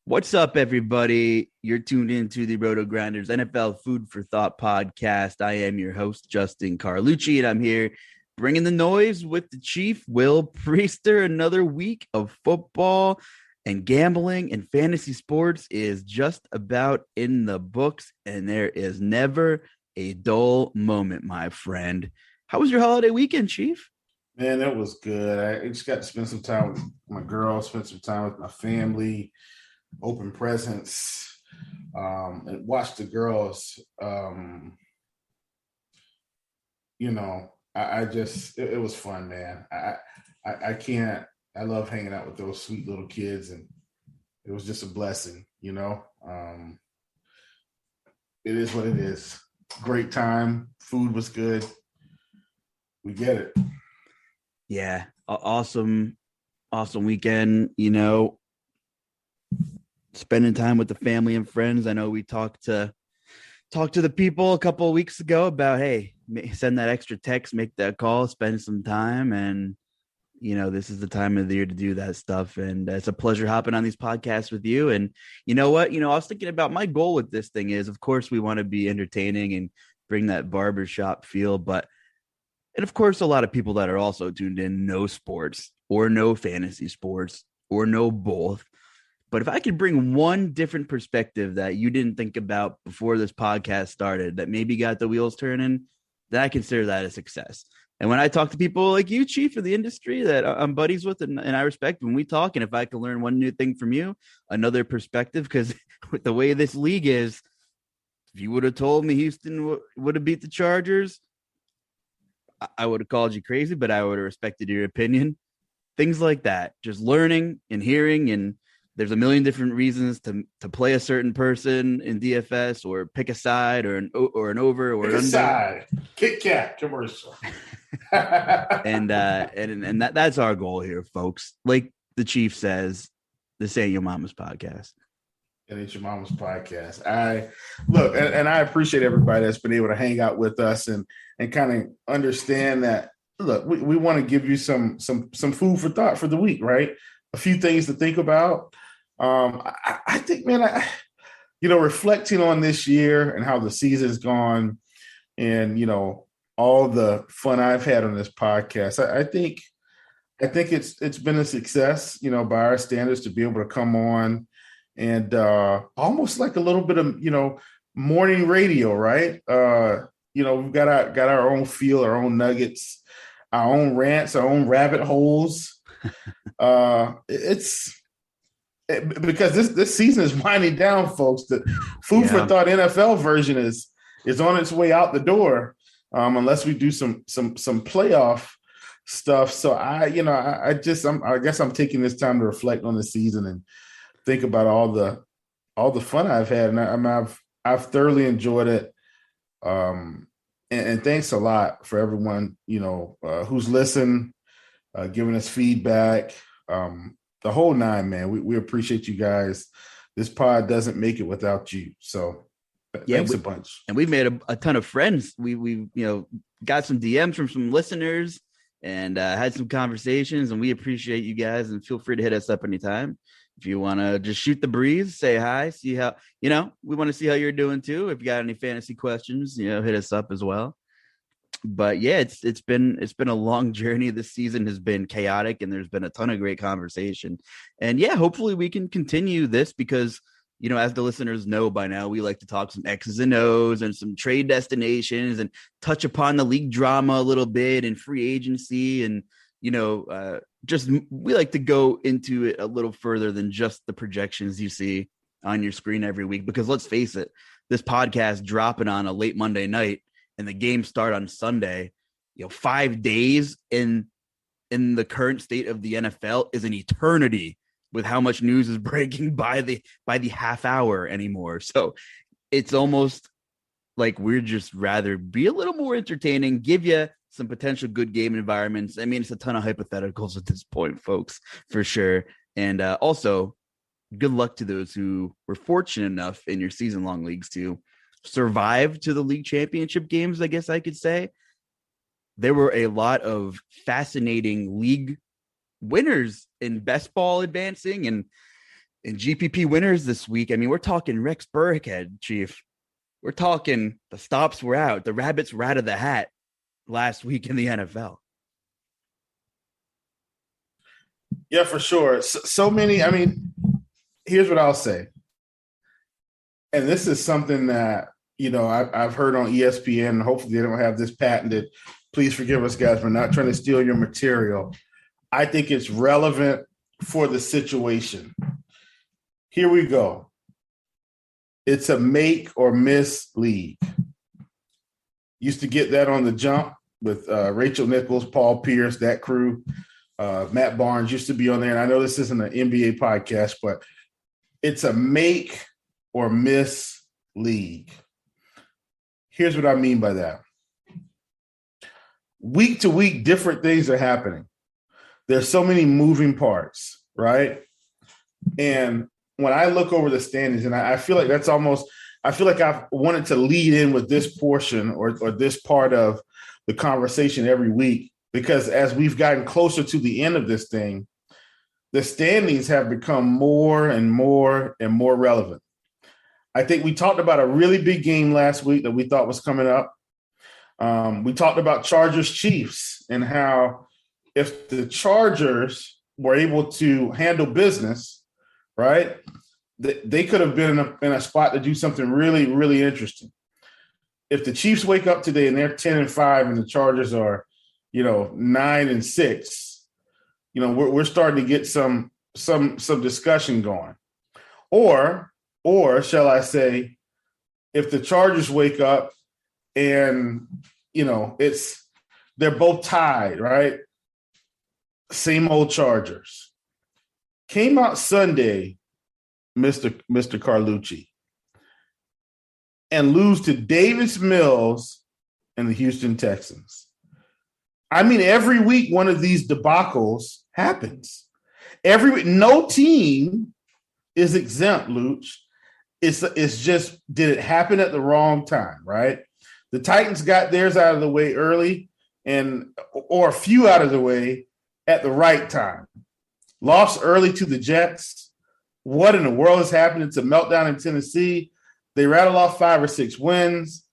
What's up, everybody? You're tuned into the RotoGrinders NFL Food for Thought podcast. I am your host, Justin Carlucci, and I'm here bringing the noise with the Chief, Will Priester. Another week of football and gambling and fantasy sports is just about in the books, and there is never a dull moment, my friend. How was your holiday weekend, Chief? Man, that was good. I just got to spend some time with my girl, spend some time with my family, open presents, and watch the girls. It was fun, man. I love hanging out with those sweet little kids, and it was just a blessing, It is what it is. Great time. Food was good. We get it. Yeah. Awesome weekend, spending time with the family and friends. I know we talked to the people a couple of weeks ago about, hey, send that extra text, make that call, spend some time. And, this is the time of the year to do that stuff. And it's a pleasure hopping on these podcasts with you. And you know what? I was thinking about my goal with this thing is, of course, we want to be entertaining and bring that barbershop feel. And of course, a lot of people that are also tuned in know sports or know fantasy sports or know both. But if I could bring one different perspective that you didn't think about before this podcast started that maybe got the wheels turning, then I consider that a success. And when I talk to people like you, Chief, of the industry that I'm buddies with and I respect, when we talk, and if I can learn one new thing from you, another perspective, because with the way this league is, if you would have told me Houston would have beat the Chargers, I would have called you crazy, but I would have respected your opinion. Things like that, just learning and hearing, and there's a million different reasons to play a certain person in DFS or pick a side or an over or an under. Side. Kit Kat commercial. and that's our goal here, folks. Like the Chief says, this ain't your mama's podcast. It ain't your mama's podcast. I appreciate everybody that's been able to hang out with us and kind of understand that. Look, we want to give you some food for thought for the week, right? A few things to think about. I think, man, reflecting on this year and how the season's gone and, all the fun I've had on this podcast, I think it's been a success, by our standards, to be able to come on and almost like a little bit of, morning radio, right? We've got our own feel, our own nuggets, our own rants, our own rabbit holes. Because this season is winding down, folks. The Food for Thought NFL version is on its way out the door, unless we do some playoff stuff. So I guess I'm taking this time to reflect on the season and think about all the fun I've had, and I've thoroughly enjoyed it. And thanks a lot for everyone who's listened, giving us feedback. The whole nine, man. We appreciate you guys. This pod doesn't make it without you. So thanks a bunch. And we've made a ton of friends. We got some DMs from some listeners and had some conversations, and we appreciate you guys, and feel free to hit us up anytime. If you want to just shoot the breeze, say hi, see how, we want to see how you're doing too. If you got any fantasy questions, hit us up as well. But yeah, it's been a long journey. This season has been chaotic, and there's been a ton of great conversation. And yeah, hopefully we can continue this because, as the listeners know by now, we like to talk some X's and O's and some trade destinations and touch upon the league drama a little bit and free agency. And, we like to go into it a little further than just the projections you see on your screen every week, because let's face it, this podcast dropping on a late Monday night and the games start on Sunday, 5 days in the current state of the NFL is an eternity with how much news is breaking by the half hour anymore. So it's almost like we're just rather be a little more entertaining, give you some potential good game environments. I mean, it's a ton of hypotheticals at this point, folks, for sure. And also, good luck to those who were fortunate enough in your season-long leagues to survive to the league championship games, I guess I could say. There were a lot of fascinating league winners in best ball advancing and GPP winners this week. I mean, we're talking Rex Burkhead, Chief. We're talking the stops were out. The rabbits were out of the hat last week in the NFL. Yeah, for sure. So many. I mean, here's what I'll say. And this is something that, I've heard on ESPN. Hopefully they don't have this patented. Please forgive us, guys. We're not trying to steal your material. I think it's relevant for the situation. Here we go. It's a make or miss league. Used to get that on the jump with Rachel Nichols, Paul Pierce, that crew. Matt Barnes used to be on there. And I know this isn't an NBA podcast, but it's a make or miss league. Here's what I mean by that. Week to week, different things are happening. There's so many moving parts, right? And when I look over the standings, and I feel like I feel like I've wanted to lead in with this portion or this part of the conversation every week, because as we've gotten closer to the end of this thing, the standings have become more and more and more relevant. I think we talked about a really big game last week that we thought was coming up. We talked about Chargers Chiefs and how if the Chargers were able to handle business, right, they could have been in a spot to do something really, really interesting. If the Chiefs wake up today and they're 10-5 and the Chargers are, 9-6, we're starting to get some discussion going. Or shall I say, if the Chargers wake up and, they're both tied, right? Same old Chargers. Came out Sunday, Mr. Carlucci, and lose to Davis Mills and the Houston Texans. I mean, every week one of these debacles happens. No team is exempt, Luuch. It's just, did it happen at the wrong time, right? The Titans got theirs out of the way early or a few out of the way at the right time. Lost early to the Jets. What in the world is happening? It's a meltdown in Tennessee. They rattle off 5 or 6 wins,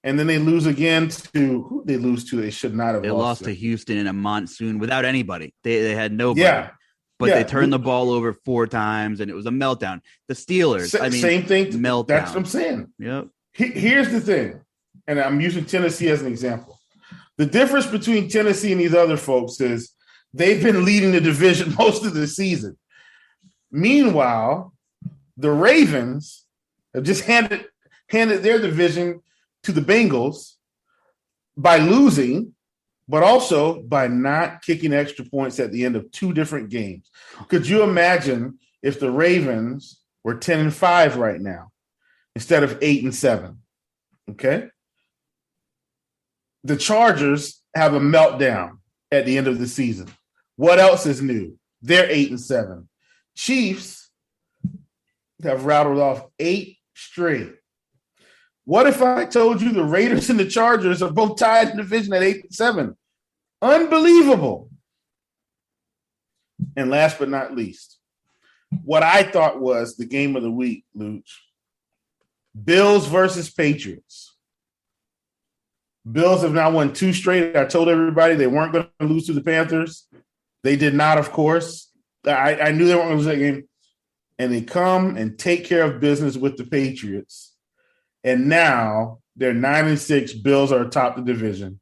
and then they lose again to who they lose to. They should not have They lost to Houston in a monsoon without anybody. They had nobody. Yeah. But they turned the ball over 4 times, and it was a meltdown. The Steelers, same thing. Meltdown. That's what I'm saying. Yep. Here's the thing, and I'm using Tennessee as an example. The difference between Tennessee and these other folks is they've been leading the division most of the season. Meanwhile, the Ravens have just handed their division to the Bengals by losing, but also by not kicking extra points at the end of 2 different games. Could you imagine if the Ravens were 10-5 right now instead of 8-7? Okay. The Chargers have a meltdown at the end of the season. What else is new? They're 8-7. Chiefs have rattled off 8 straight. What if I told you the Raiders and the Chargers are both tied in the division at 8-7? Unbelievable. And last but not least, what I thought was the game of the week, Luuch. Bills versus Patriots. Bills have now won 2 straight. I told everybody they weren't going to lose to the Panthers. They did not, of course. I knew they weren't going to lose that game. And they come and take care of business with the Patriots. And now they're 9-6. Bills are atop the division.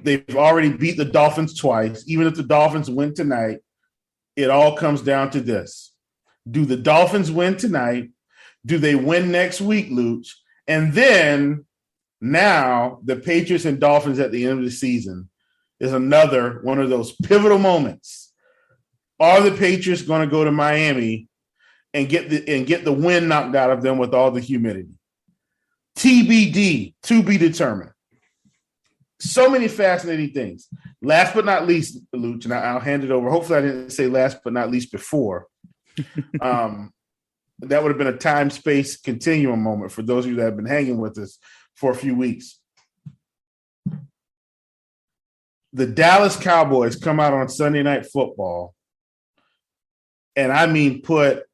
They've already beat the Dolphins twice. Even if the Dolphins win tonight, it all comes down to this. Do the Dolphins win tonight? Do they win next week, Luuch? And then now the Patriots and Dolphins at the end of the season is another one of those pivotal moments Are the Patriots going to go to Miami and get the wind knocked out of them with all the humidity? TBD, to be determined. So many fascinating things. Last but not least, Luuch, and I'll hand it over. Hopefully I didn't say last but not least before. That would have been a time-space continuum moment for those of you that have been hanging with us for a few weeks. The Dallas Cowboys come out on Sunday Night Football, and I mean put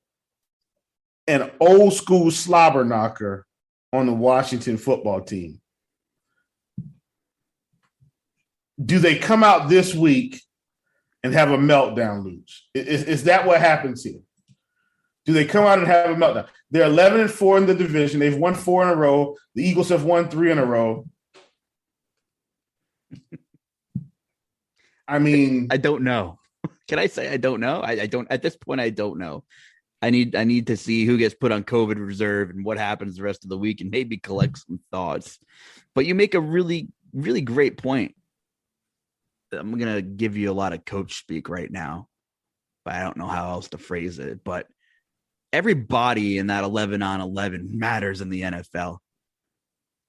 an old-school slobber knocker on the Washington football team. Do they come out this week and have a meltdown, Luuch? Is that what happens here? Do they come out and have a meltdown? They're 11-4 in the division. They've won 4 in a row. The Eagles have won 3 in a row. I mean, I don't know. Can I say I don't know? I don't at this point. I don't know. I need to see who gets put on COVID reserve and what happens the rest of the week, and maybe collect some thoughts. But you make a really, really great point. I'm gonna give you a lot of coach speak right now, but I don't know how else to phrase it. But everybody in that 11-on-11 matters in the NFL.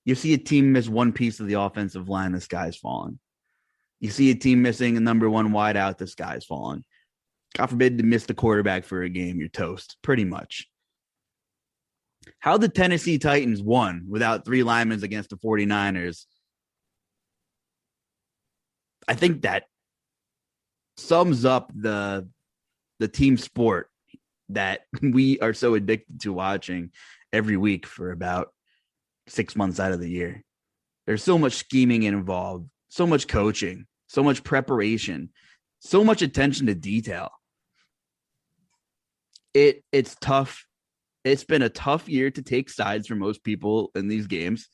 You see a team miss one piece of the offensive line, the sky's falling. You see a team missing a number one wideout, the sky's falling. God forbid to miss the quarterback for a game, you're toast, pretty much. How the Tennessee Titans won without 3 linemen against the 49ers, I think that sums up the team sport that we are so addicted to watching every week for about 6 months out of the year. There's so much scheming involved, so much coaching, so much preparation, so much attention to detail. It's tough. It's been a tough year to take sides for most people in these games.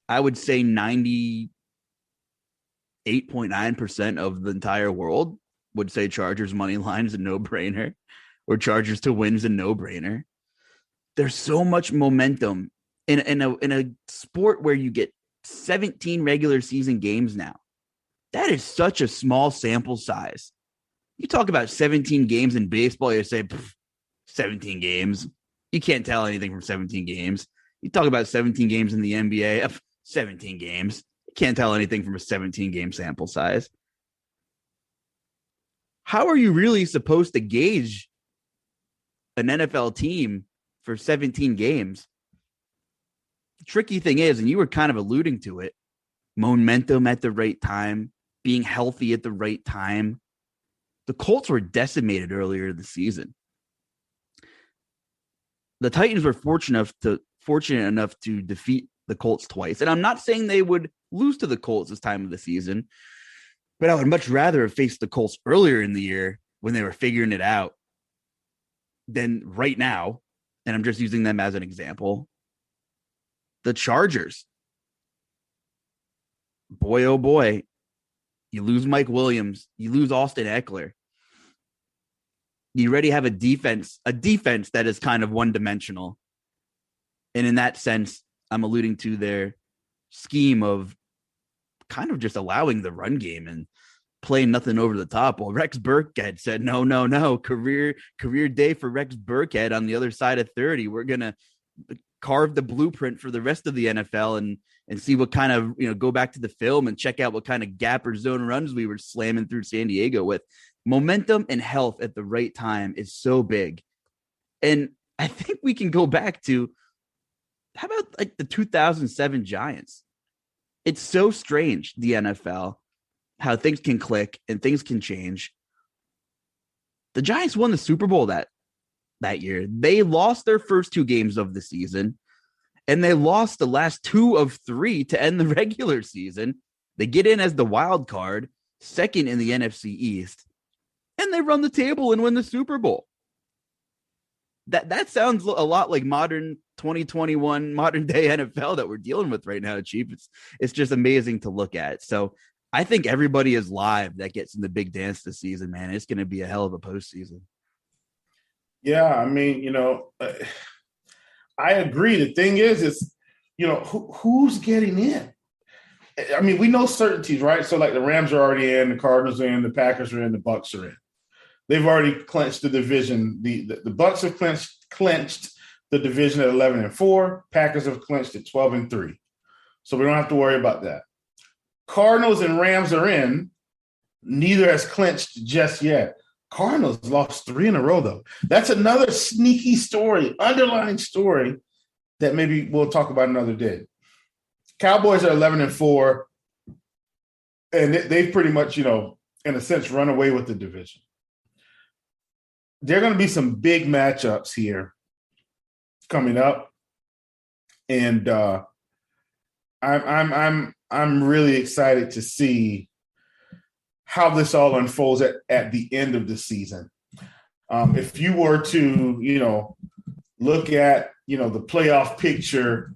I would say 98.9% of the entire world would say Chargers money line is a no-brainer, or Chargers to win is a no-brainer. There's so much momentum in a sport where you get 17 regular season games now. That is such a small sample size. You talk about 17 games in baseball, you say 17 games. You can't tell anything from 17 games. You talk about 17 games in the NBA, 17 games. You can't tell anything from a 17-game sample size. How are you really supposed to gauge an NFL team for 17 games? The tricky thing is, and you were kind of alluding to it, momentum at the right time, being healthy at the right time. The Colts were decimated earlier this season. The Titans were fortunate enough to defeat the Colts twice. And I'm not saying they would lose to the Colts this time of the season, but I would much rather have faced the Colts earlier in the year when they were figuring it out than right now. And I'm just using them as an example. The Chargers. Boy, oh boy. You lose Mike Williams. You lose Austin Eckler. You already have a defense that is kind of one-dimensional. And in that sense, I'm alluding to their scheme of kind of just allowing the run game and playing nothing over the top. Well, Rex Burkhead said, no. Career day for Rex Burkhead on the other side of 30. We're going to carve the blueprint for the rest of the NFL and see what kind of, go back to the film and check out what kind of gap or zone runs we were slamming through San Diego with. Momentum and health at the right time is so big. And I think we can go back to, how about like the 2007 Giants? It's so strange, the NFL, how things can click and things can change. The Giants won the Super Bowl that year. They lost their first 2 games of the season, and they lost the last 2 of 3 to end the regular season. They get in as the wild card, second in the NFC East, and they run the table and win the Super Bowl. That sounds a lot like modern 2021, modern day NFL that we're dealing with right now, Chief. It's just amazing to look at. So I think everybody is live that gets in the big dance this season, man. It's going to be a hell of a postseason. Yeah, I mean, I agree. The thing is, who's getting in? I mean, we know certainties, right? So like the Rams are already in, the Cardinals are in, the Packers are in, the Bucks are in. they've already clinched the division. The Bucks have clinched the division at 11-4. Packers have clinched at 12-3. So we don't have to worry about that. Cardinals and Rams are in. Neither has clinched just yet. Cardinals lost 3 in a row, though. That's another sneaky story, underlying story that maybe we'll talk about another day. Cowboys are 11-4, and they've pretty much, in a sense, run away with the division. There are going to be some big matchups here coming up, and I'm really excited to see how this all unfolds at the end of the season. If you were to, look at, the playoff picture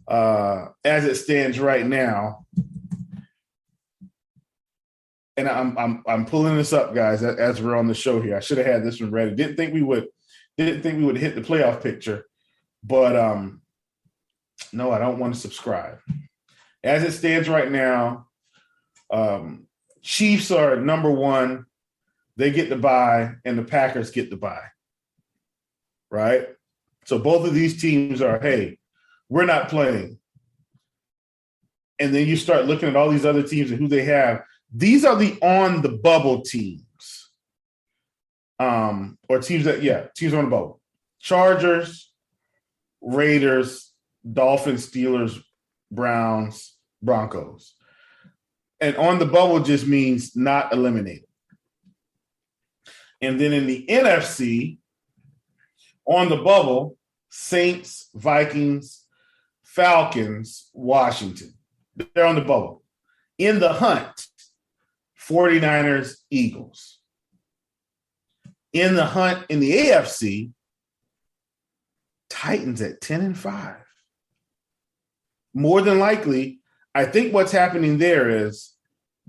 as it stands right now, and I'm pulling this up, guys, as we're on the show here. I should have had this one ready. Didn't think we would hit the playoff picture, but no, I don't want to subscribe. As it stands right now, Chiefs are number 1. They get the bye, and the Packers get the bye. Right? So both of these teams are, hey, we're not playing. And then you start looking at all these other teams and who they have. These are the on the bubble teams. Or teams teams on the bubble. Chargers, Raiders, Dolphins, Steelers, Browns, Broncos. And on the bubble just means not eliminated. And then in the NFC, on the bubble, Saints, Vikings, Falcons, Washington. They're on the bubble. In the hunt, 49ers, Eagles. In the hunt in the AFC, Titans at 10-5. More than likely, I think what's happening there is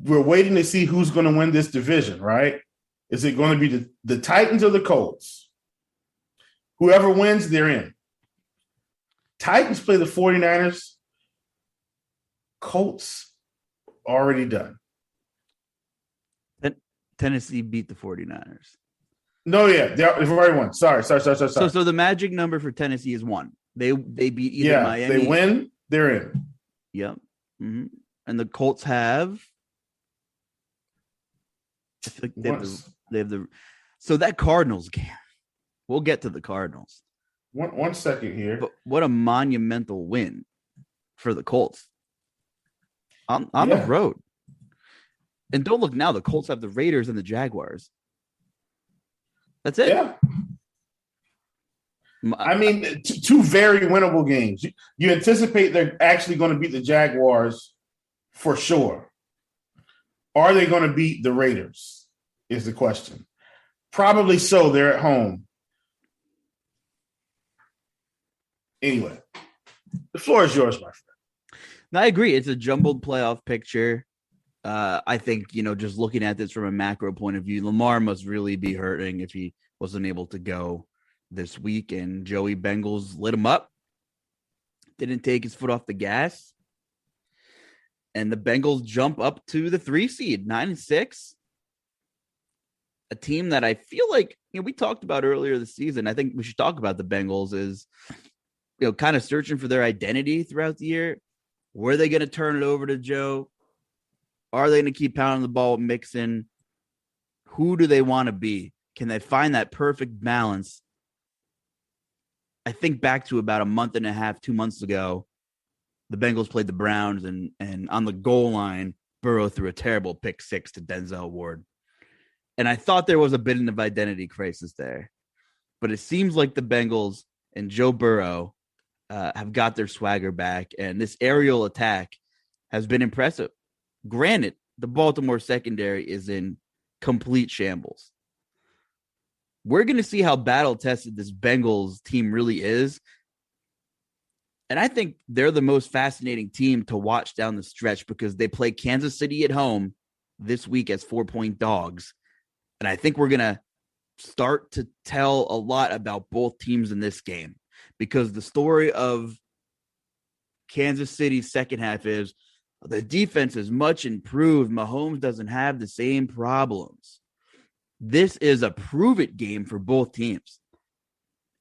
we're waiting to see who's going to win this division, right? Is it going to be the Titans or the Colts? Whoever wins, they're in. Titans play the 49ers. Colts already done. Tennessee beat the 49ers. No, yeah, they've already won. Sorry. So the magic number for Tennessee is 1. They beat either Miami. They win, they're in. Yep. Mm-hmm. And the Colts have. I think they have the. So that Cardinals game. We'll get to the Cardinals. One second here. But what a monumental win for the Colts on the road. And don't look now. The Colts have the Raiders and the Jaguars. That's it. Yeah. I mean, 2 very winnable games. You anticipate they're actually going to beat the Jaguars for sure. Are they going to beat the Raiders is the question. Probably so. They're at home. Anyway, the floor is yours, my friend. No, I agree. It's a jumbled playoff picture. I think, just looking at this from a macro point of view, Lamar must really be hurting if he wasn't able to go this week. And Joey Bengals lit him up. Didn't take his foot off the gas. And the Bengals jump up to the 3 seed, 9-6. A team that I feel like, we talked about earlier this season. I think we should talk about the Bengals is, kind of searching for their identity throughout the year. Were they going to turn it over to Joe? Are they going to keep pounding the ball with Mixon? Who do they want to be? Can they find that perfect balance? I think back to about a month and a half, 2 months ago, the Bengals played the Browns, and on the goal line, Burrow threw a terrible pick 6 to Denzel Ward. And I thought there was a bit of identity crisis there. But it seems like the Bengals and Joe Burrow have got their swagger back, and this aerial attack has been impressive. Granted, the Baltimore secondary is in complete shambles. We're going to see how battle-tested this Bengals team really is. And I think they're the most fascinating team to watch down the stretch because they play Kansas City at home this week as 4-point dogs. And I think we're going to start to tell a lot about both teams in this game because the story of Kansas City's second half is the defense is much improved. Mahomes doesn't have the same problems. This is a prove-it game for both teams.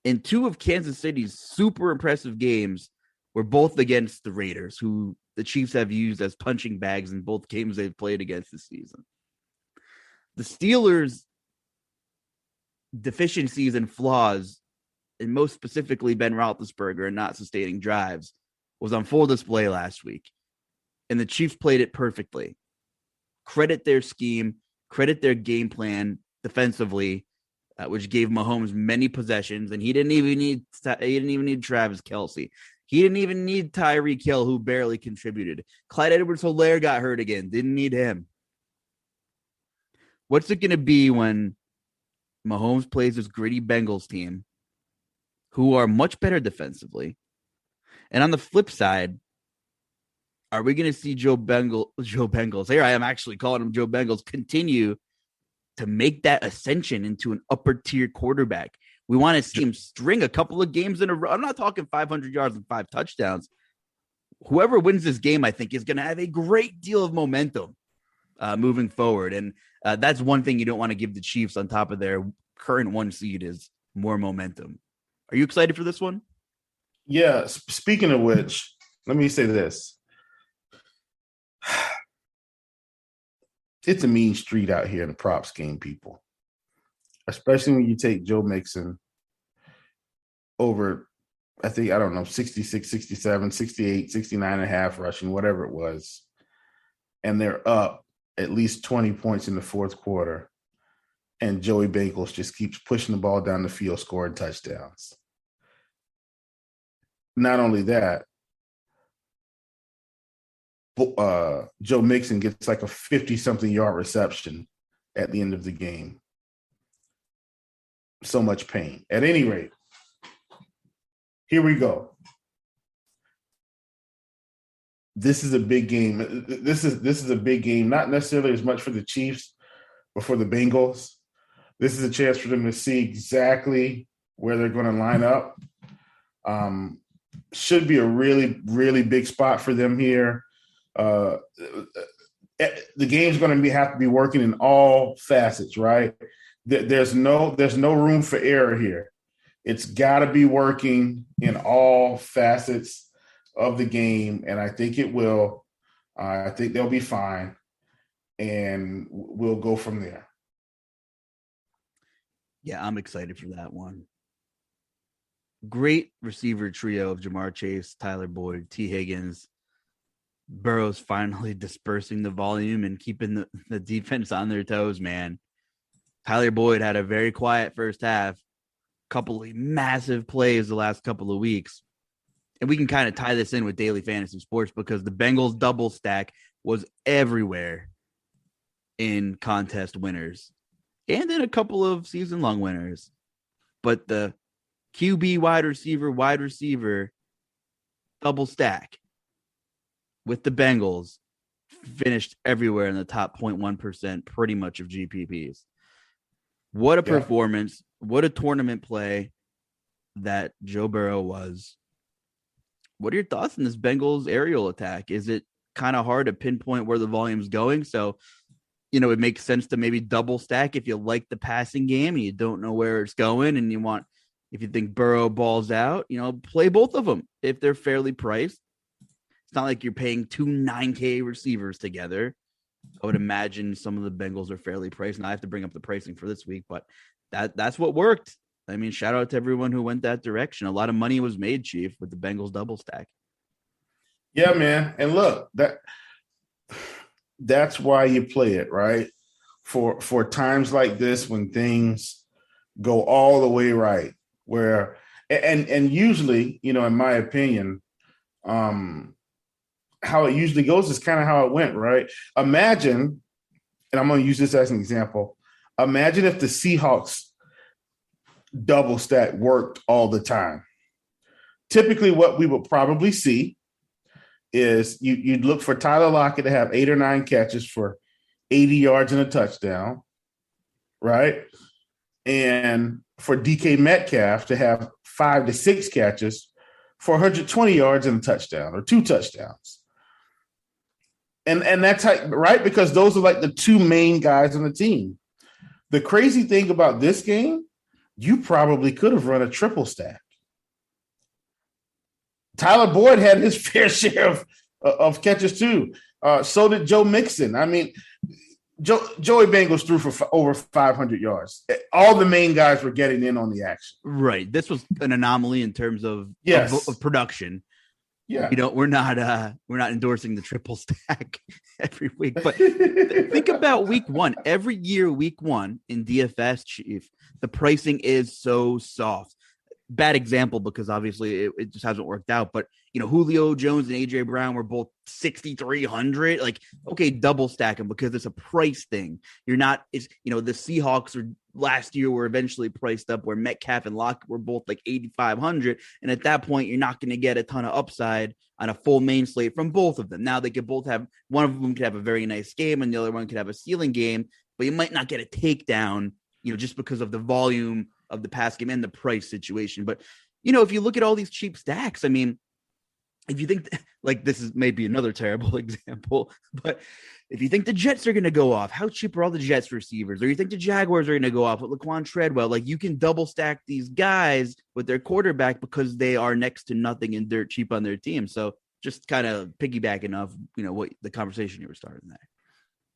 And two of Kansas City's super impressive games were both against the Raiders, who the Chiefs have used as punching bags in both games they've played against this season. The Steelers' deficiencies and flaws, and most specifically Ben Roethlisberger and not sustaining drives, was on full display last week. And the Chiefs played it perfectly. Credit their scheme, credit their game plan defensively, which gave Mahomes many possessions, and he didn't even need Travis Kelce. He didn't even need Tyreek Hill, who barely contributed. Clyde Edwards-Helaire got hurt again. Didn't need him. What's it going to be when Mahomes plays this gritty Bengals team, who are much better defensively? And on the flip side, are we going to see Joe Bengals? Here I am actually calling him Joe Bengals. Continue to make that ascension into an upper tier quarterback. We want to see him string a couple of games in a row. I'm not talking 500 yards and 5 touchdowns. Whoever wins this game, I think, is going to have a great deal of momentum moving forward. And that's one thing you don't want to give the Chiefs on top of their current 1 seed is more momentum. Are you excited for this one? Yeah. Speaking of which, let me say this. It's a mean street out here in the props game, people. Especially when you take Joe Mixon over, I think, 66, 67, 68, 69 and a half rushing, whatever it was. And they're up at least 20 points in the fourth quarter. And Joey Bengals just keeps pushing the ball down the field, scoring touchdowns. Not only that, Joe Mixon gets like a 50-something yard reception at the end of the game. So much pain. At any rate, here we go. This is a big game. This is a big game, not necessarily as much for the Chiefs, but for the Bengals. This is a chance for them to see exactly where they're going to line up. Should be a really, really big spot for them here. The game's going to have to be working in all facets, right? There's no room for error here. It's got to be working in all facets of the game, and I think it will. I think they'll be fine, and we'll go from there. Yeah, I'm excited for that one. Great receiver trio of Jamar Chase, Tyler Boyd, T. Higgins. Burrow's finally dispersing the volume and keeping the defense on their toes, man. Tyler Boyd had a very quiet first half, couple of massive plays the last couple of weeks. And we can kind of tie this in with daily fantasy sports because the Bengals double stack was everywhere in contest winners and in a couple of season-long winners. But the QB wide receiver double stack with the Bengals finished everywhere in the top 0.1% pretty much of GPPs. What a performance. What a tournament play that Joe Burrow was. What are your thoughts on this Bengals aerial attack? Is it kind of hard to pinpoint where the volume's going? So, it makes sense to maybe double stack if you like the passing game and you don't know where it's going and if you think Burrow balls out, play both of them if they're fairly priced. It's not like you're paying 2 9K receivers together. I would imagine some of the Bengals are fairly priced. And I have to bring up the pricing for this week, but that's what worked. I mean, shout out to everyone who went that direction. A lot of money was made, Chief, with the Bengals double stack. Yeah, man. And look, that's why you play it, right? For times like this when things go all the way right, where and usually, in my opinion, how it usually goes is kind of how it went, right? Imagine, and I'm going to use this as an example. Imagine if the Seahawks double stack worked all the time. Typically, what we would probably see is you'd look for Tyler Lockett to have 8 or 9 catches for 80 yards and a touchdown, right? And for DK Metcalf to have 5 to 6 catches for 120 yards and a touchdown or 2 touchdowns. And that's how, right? Because those are like the 2 main guys on the team. The crazy thing about this game, you probably could have run a triple stack. Tyler Boyd had his fair share of catches too. So did Joe Mixon. I mean, Joey Bengals threw for over 500 yards. All the main guys were getting in on the action. Right. This was an anomaly in terms of production. Yeah. We're not endorsing the triple stack every week, but think about week one. Every year, week one in DFS, Chief, the pricing is so soft. Bad example because obviously it just hasn't worked out. But Julio Jones and AJ Brown were both 6,300. Like, okay, double stack them because it's a price thing. You're not. It's the Seahawks last year were eventually priced up where Metcalf and Lockett were both like 8,500, and at that point you're not going to get a ton of upside on a full main slate from both of them. Now they could both have, one of them could have a very nice game and the other one could have a ceiling game, but you might not get a takedown, just because of the volume of the pass game and the price situation. But, if you look at all these cheap stacks, I mean, if you think like this is maybe another terrible example, but if you think the Jets are going to go off, how cheap are all the Jets receivers? Or you think the Jaguars are going to go off with Laquan Treadwell? Like, you can double stack these guys with their quarterback because they are next to nothing and dirt cheap on their team. So just kind of piggybacking off, what the conversation you were starting there.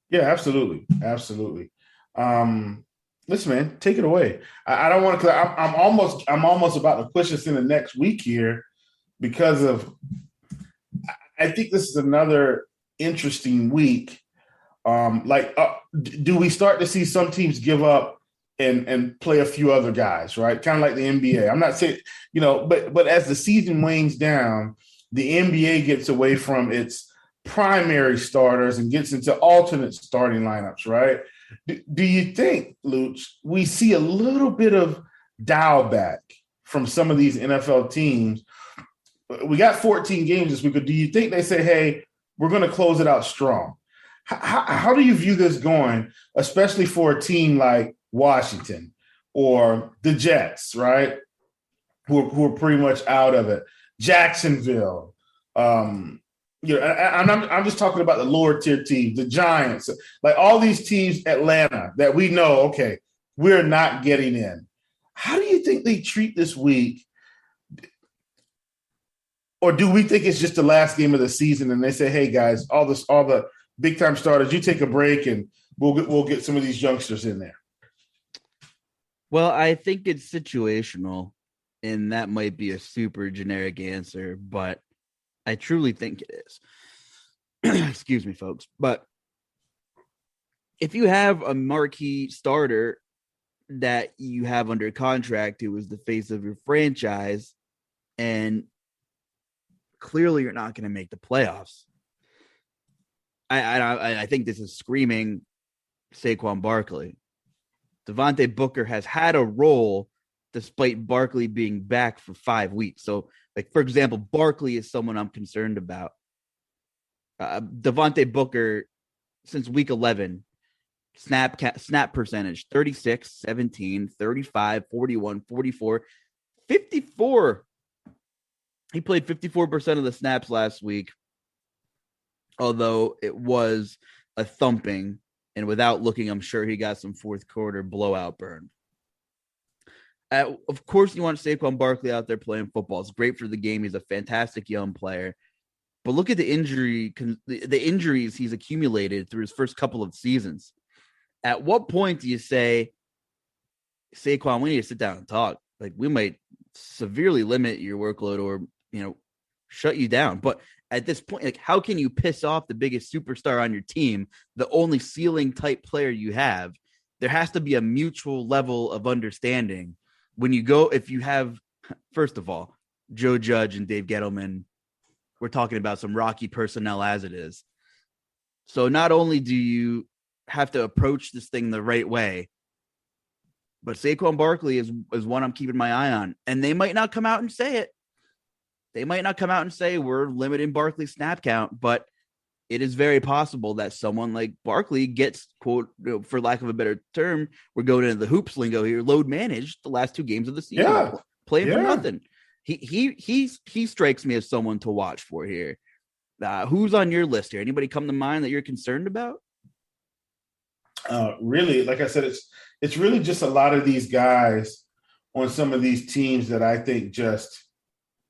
Yeah, absolutely. Absolutely. Listen, man, take it away. I don't want to. I'm almost about to push us in the next week here because of. I think this is another interesting week. Do we start to see some teams give up and play a few other guys, right? Kind of like the NBA. I'm not saying, but as the season wanes down, the NBA gets away from its primary starters and gets into alternate starting lineups, right? Do you think, Luuch, we see a little bit of dial back from some of these NFL teams? We got 14 games this week, but do you think they say, hey, we're going to close it out strong? How do you view this going, especially for a team like Washington or the Jets, right, who are pretty much out of it? Jacksonville, I'm just talking about the lower tier teams, the Giants, like all these teams, Atlanta, that we know, okay, we're not getting in. How do you think they treat this week? Or do we think it's just the last game of the season and they say, hey, guys, all the big-time starters, you take a break and we'll get some of these youngsters in there? Well, I think it's situational, and that might be a super generic answer, but I truly think it is. Excuse me, folks. But if you have a marquee starter that you have under contract who is the face of your franchise, and clearly you're not going to make the playoffs, I think this is screaming Saquon Barkley. Devontae Booker has had a role despite Barkley being back for 5 weeks. So, like, for example, Barkley is someone I'm concerned about. Devontae Booker, since week 11, snap percentage, 36, 17, 35, 41, 44, 54. He played 54% of the snaps last week, although it was a thumping. And without looking, I'm sure he got some fourth quarter blowout burn. Of course, you want Saquon Barkley out there playing football. It's great for the game. He's a fantastic young player. But look at the injuries he's accumulated through his first couple of seasons. At what point do you say, Saquon, we need to sit down and talk? Like, we might severely limit your workload or, shut you down. But at this point, like, how can you piss off the biggest superstar on your team, the only ceiling type player you have? There has to be a mutual level of understanding. When you go, if you have, first of all, Joe Judge and Dave Gettleman, we're talking about some rocky personnel as it is. So not only do you have to approach this thing the right way, but Saquon Barkley is one I'm keeping my eye on. And they might not come out and say it. They might not come out and say we're limiting Barkley's snap count, but it is very possible that someone like Barkley gets, quote, for lack of a better term, we're going into the hoops lingo here, load managed the last 2 games of the season, playing for nothing. He strikes me as someone to watch for here. Who's on your list here? Anybody come to mind that you're concerned about? really, like I said, it's really just a lot of these guys on some of these teams that I think just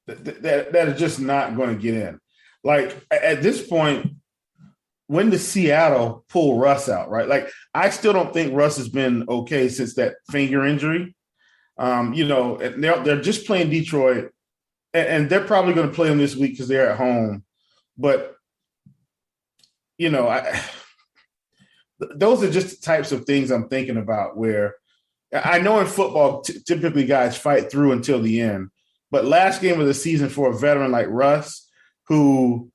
that are just not going to get in. Like at this point, when does Seattle pull Russ out, right? Like I still don't think Russ has been okay since that finger injury. They're just playing Detroit, and they're probably going to play them this week because they're at home. But those are just the types of things I'm thinking about. Where I know in football, typically guys fight through until the end. But last game of the season for a veteran like Russ, who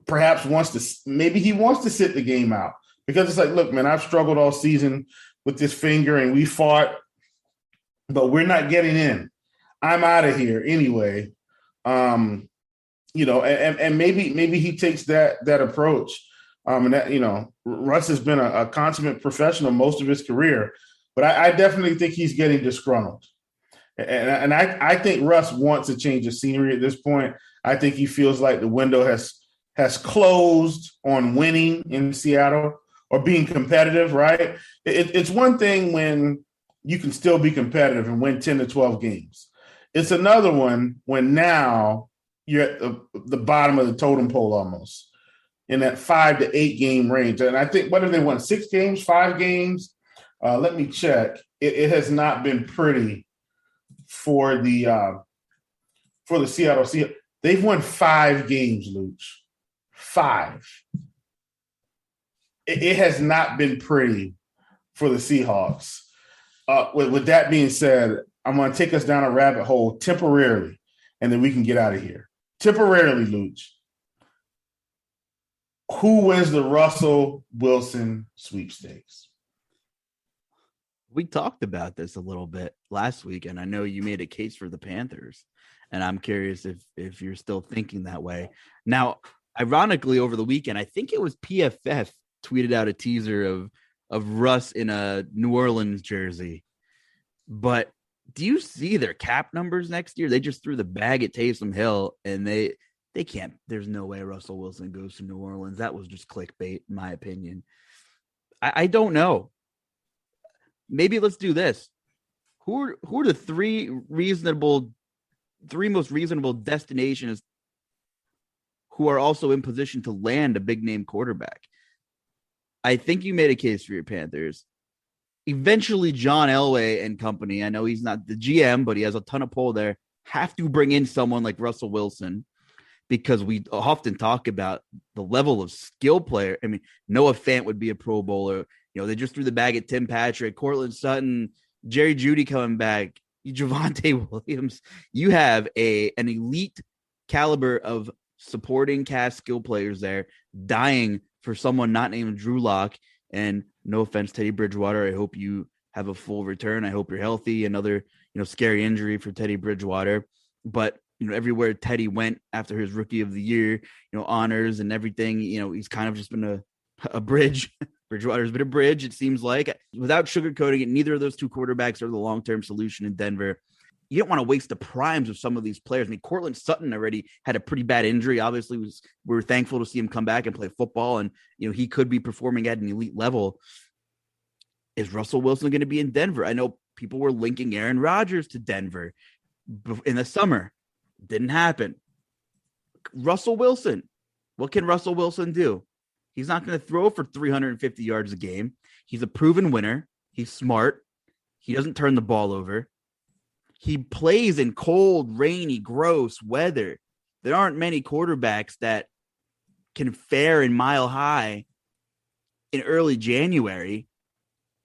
perhaps wants to sit the game out because it's like, look, man, I've struggled all season with this finger, and we fought, but we're not getting in. I'm out of here anyway. And maybe he takes that approach. And that, Russ has been a consummate professional most of his career, but I definitely think he's getting disgruntled. And I think Russ wants a change of scenery at this point. I think he feels like the window has closed on winning in Seattle or being competitive, right? It's one thing when you can still be competitive and win 10 to 12 games. It's another one when now you're at the bottom of the totem pole almost in that 5 to 8 game range. And I think, what have they won? 6 games, 5 games? Let me check. It has not been pretty for the Seattle Seahawks. They've won 5 games, Luuch. 5. It has not been pretty for the Seahawks. With that being said, I'm going to take us down a rabbit hole temporarily, and then we can get out of here. Temporarily, Luuch. Who wins the Russell Wilson sweepstakes? We talked about this a little bit last week, and I know you made a case for the Panthers, and I'm curious if you're still thinking that way. Now, ironically, over the weekend, I think it was PFF tweeted out a teaser of Russ in a New Orleans jersey. But do you see their cap numbers next year? They just threw the bag at Taysom Hill, and they can't. There's no way Russell Wilson goes to New Orleans. That was just clickbait, in my opinion. I don't know. Maybe let's do this. Who are the three most reasonable destinations who are also in position to land a big name quarterback? I think you made a case for your Panthers. Eventually, John Elway and company, I know he's not the GM, but he has a ton of pull there, have to bring in someone like Russell Wilson because we often talk about the level of skill player. I mean, Noah Fant would be a Pro Bowler. They just threw the bag at Tim Patrick, Cortland Sutton, Jerry Jeudy coming back, Javonte Williams. You have an elite caliber of supporting cast skill players there, dying for someone not named Drew Lock. And no offense, Teddy Bridgewater, I hope you have a full return. I hope you're healthy. Another, scary injury for Teddy Bridgewater. But, everywhere Teddy went after his rookie of the year, honors and everything, he's kind of just been a bridge. Bridgewater's been a bridge, it seems like. Without sugarcoating it, neither of those two quarterbacks are the long-term solution in Denver. You don't want to waste the primes of some of these players. I mean, Cortland Sutton already had a pretty bad injury. Obviously, we were thankful to see him come back and play football, and he could be performing at an elite level. Is Russell Wilson going to be in Denver? I know people were linking Aaron Rodgers to Denver in the summer. Didn't happen. Russell Wilson. What can Russell Wilson do? He's not going to throw for 350 yards a game. He's a proven winner. He's smart. He doesn't turn the ball over. He plays in cold, rainy, gross weather. There aren't many quarterbacks that can fare in Mile High in early January.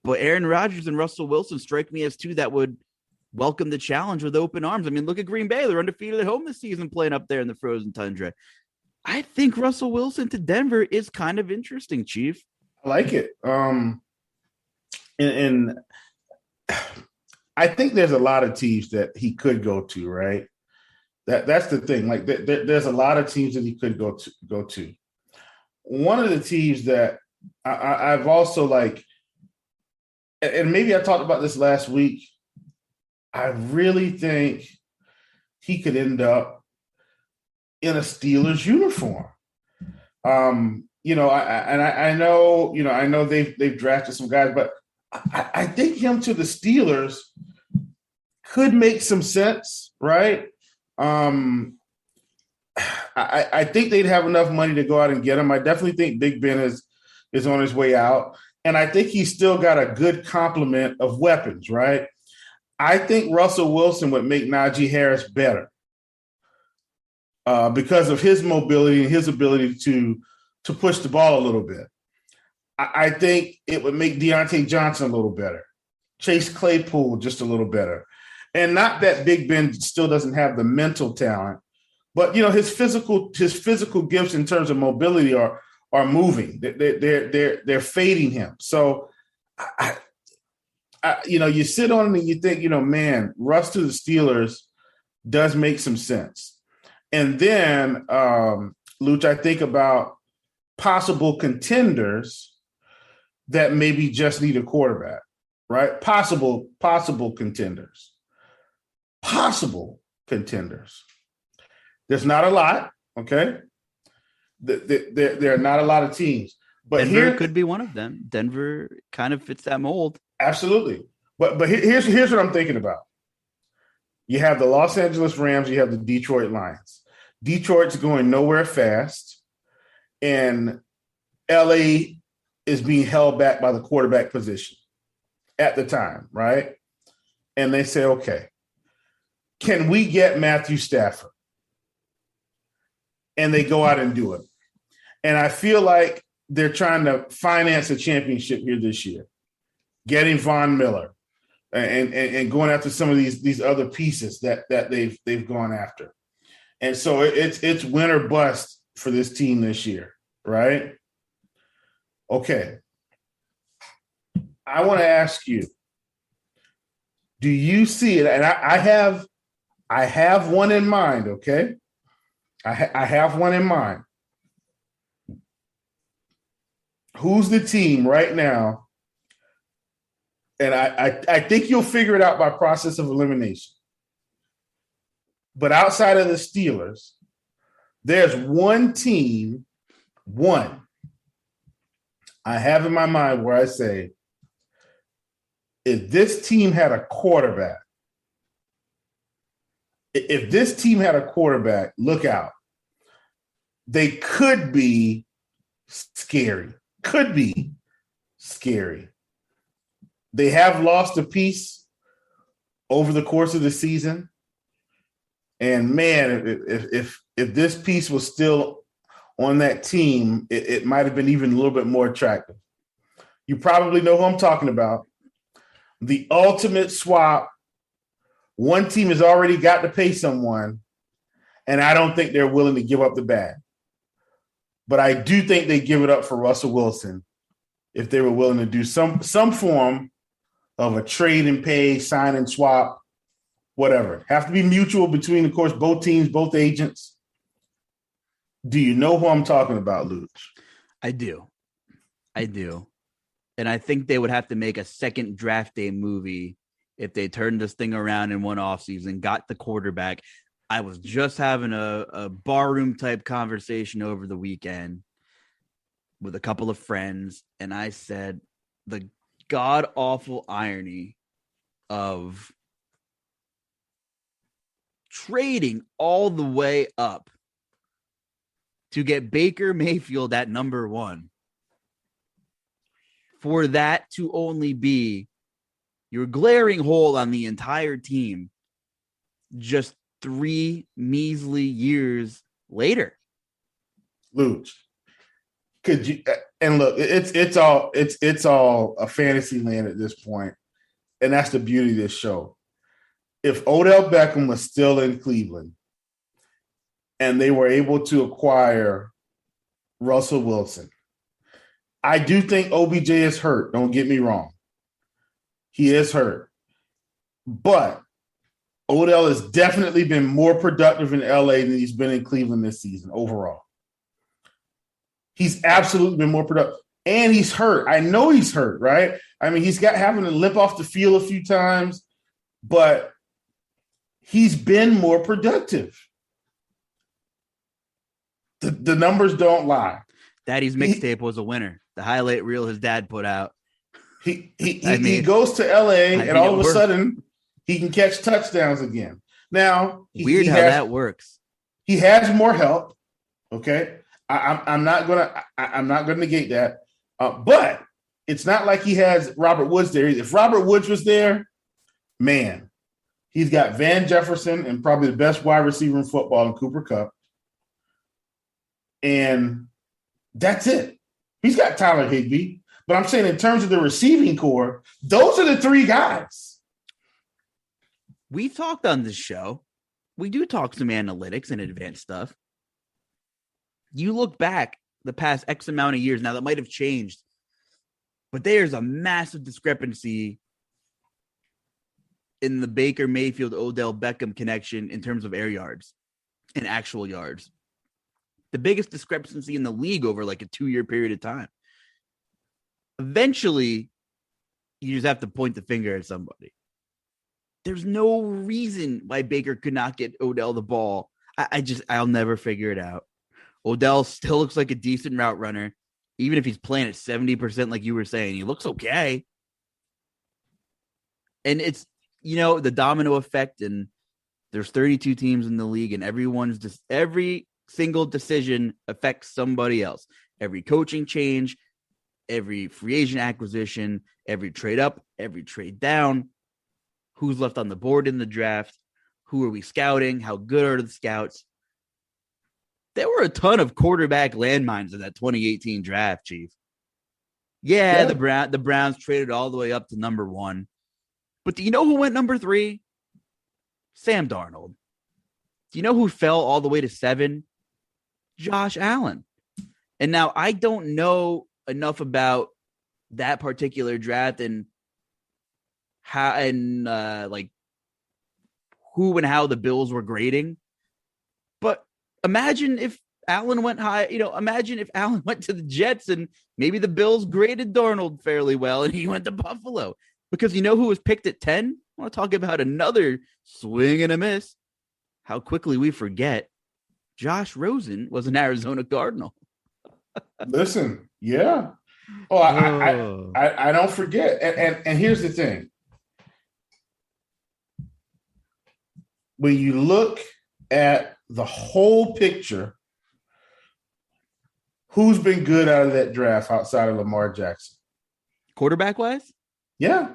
But Aaron Rodgers and Russell Wilson strike me as two that would welcome the challenge with open arms. I mean, look at Green Bay. They're undefeated at home this season playing up there in the frozen tundra. I think Russell Wilson to Denver is kind of interesting, Chief. I like it. And I think there's a lot of teams that he could go to, right? That's the thing. Like there's a lot of teams that he could go to. One of the teams that I've also and maybe I talked about this last week, I really think he could end up in a Steelers uniform. I know they've drafted some guys, but I think him to the Steelers could make some sense, right? I think they'd have enough money to go out and get him. I definitely think Big Ben is on his way out. And I think he's still got a good complement of weapons, right? I think Russell Wilson would make Najee Harris better because of his mobility and his ability to push the ball a little bit. I think it would make Deontay Johnson a little better, Chase Claypool just a little better. And not that Big Ben still doesn't have the mental talent, but his physical gifts in terms of mobility are moving. They're fading him. So, you sit on it and you think, man, Russ to the Steelers does make some sense. And then, Luuch, I think about possible contenders that maybe just need a quarterback, right? Possible contenders. Possible contenders. There's not a lot, okay? There are not a lot of teams. But Denver could be one of them. Denver kind of fits that mold. Absolutely. But here's what I'm thinking about. You have the Los Angeles Rams, you have the Detroit Lions. Detroit's going nowhere fast, and LA is being held back by the quarterback position at the time, right? And they say, okay, can we get Matthew Stafford? And they go out and do it. And I feel like they're trying to finance a championship here this year, getting Von Miller and going after some of these other pieces that they've gone after. And so it's win or bust for this team this year, right? Okay. I want to ask you, do you see it? And I have one in mind, okay? I have one in mind. Who's the team right now? And I think you'll figure it out by process of elimination. But outside of the Steelers, there's one team, I have in my mind where I say, if this team had a quarterback, look out. They could be scary. They have lost a piece over the course of the season. And man, if this piece was still on that team, it might have been even a little bit more attractive. You probably know who I'm talking about. The ultimate swap. One team has already got to pay someone, and I don't think they're willing to give up the bag. But I do think they give it up for Russell Wilson if they were willing to do some form of a trade and pay, sign and swap, whatever. Have to be mutual between, of course, both teams, both agents. Do you know who I'm talking about, Luuch? I do. And I think they would have to make a second draft day movie if they turned this thing around in one offseason, got the quarterback. I was just having a barroom type conversation over the weekend with a couple of friends, and I said the god awful irony of trading all the way up to get Baker Mayfield at number 1, for that to only be your glaring hole on the entire team just 3 measly years later. Luuch, could you? And look, it's all a fantasy land at this point, and that's the beauty of this show. If Odell Beckham was still in Cleveland, and they were able to acquire Russell Wilson, I do think OBJ is hurt. Don't get me wrong, he is hurt, but Odell has definitely been more productive in LA than he's been in Cleveland this season overall. He's absolutely been more productive. And he's hurt. I know he's hurt, right? I mean, he's having to limp off the field a few times, but he's been more productive. The numbers don't lie. Daddy's mixtape was a winner. The highlight reel his dad put out. He goes to LA and all of a sudden he can catch touchdowns again. Now, weird how that works. He has more help. Okay, I'm not gonna negate that, but it's not like he has Robert Woods there. If Robert Woods was there, man, he's got Van Jefferson and probably the best wide receiver in football in Cooper Kupp, and that's it. He's got Tyler Higbee, but I'm saying in terms of the receiving core, those are the three guys. We talked on this show. We do talk some analytics and advanced stuff. You look back the past X amount of years, now that might have changed, but there's a massive discrepancy in the Baker Mayfield Odell Beckham connection in terms of air yards and actual yards. The biggest discrepancy in the league over like a 2-year period of time. Eventually, you just have to point the finger at somebody. There's no reason why Baker could not get Odell the ball. I'll never figure it out. Odell still looks like a decent route runner, even if he's playing at 70%, like you were saying. He looks okay. And it's, the domino effect, and there's 32 teams in the league, and every single decision affects somebody else. Every coaching change, every free agent acquisition, every trade up, every trade down. Who's left on the board in the draft? Who are we scouting? How good are the scouts? There were a ton of quarterback landmines in that 2018 draft, Chief. Yeah. The Browns traded all the way up to number 1. But do you know who went number 3? Sam Darnold. Do you know who fell all the way to 7? Josh Allen. And now I don't know enough about that particular draft and how and who and how the Bills were grading. But imagine if Allen went high, imagine if Allen went to the Jets and maybe the Bills graded Darnold fairly well and he went to Buffalo. Because who was picked at 10? I want to talk about another swing and a miss. How quickly we forget Josh Rosen was an Arizona Cardinal. Listen, yeah. Oh, I don't forget. And here's the thing. When you look at the whole picture, who's been good out of that draft outside of Lamar Jackson? Quarterback-wise? Yeah.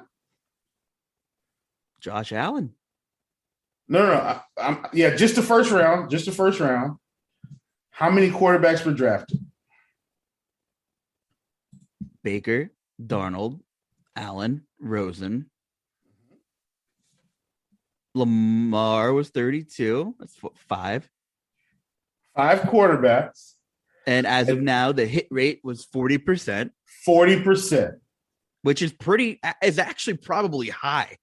Josh Allen. No. Just the first round. How many quarterbacks were drafted? Baker, Darnold, Allen, Rosen. Lamar was 32. That's 5. 5 quarterbacks. And as of now, the hit rate was 40%. 40%. Which is actually probably high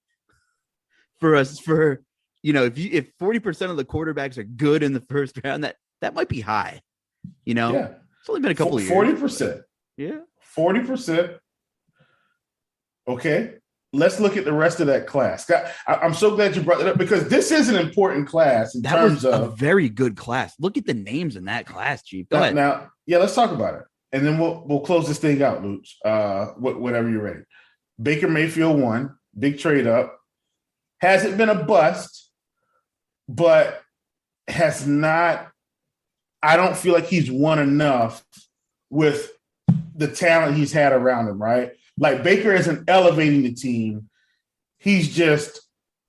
for us. For, if 40% of the quarterbacks are good in the first round, that might be high. Yeah. It's only been a couple of years. 40%. Yeah. 40%. Okay. Let's look at the rest of that class. I'm so glad you brought that up because this is an important class in terms of a very good class. Look at the names in that class, Chief. Go ahead. Now, let's talk about it, and then we'll close this thing out, Luuch. Whenever you're ready. Baker Mayfield 1, big trade up. Hasn't been a bust, but has not. I don't feel like he's won enough with the talent he's had around him, right? Like Baker isn't elevating the team. He's just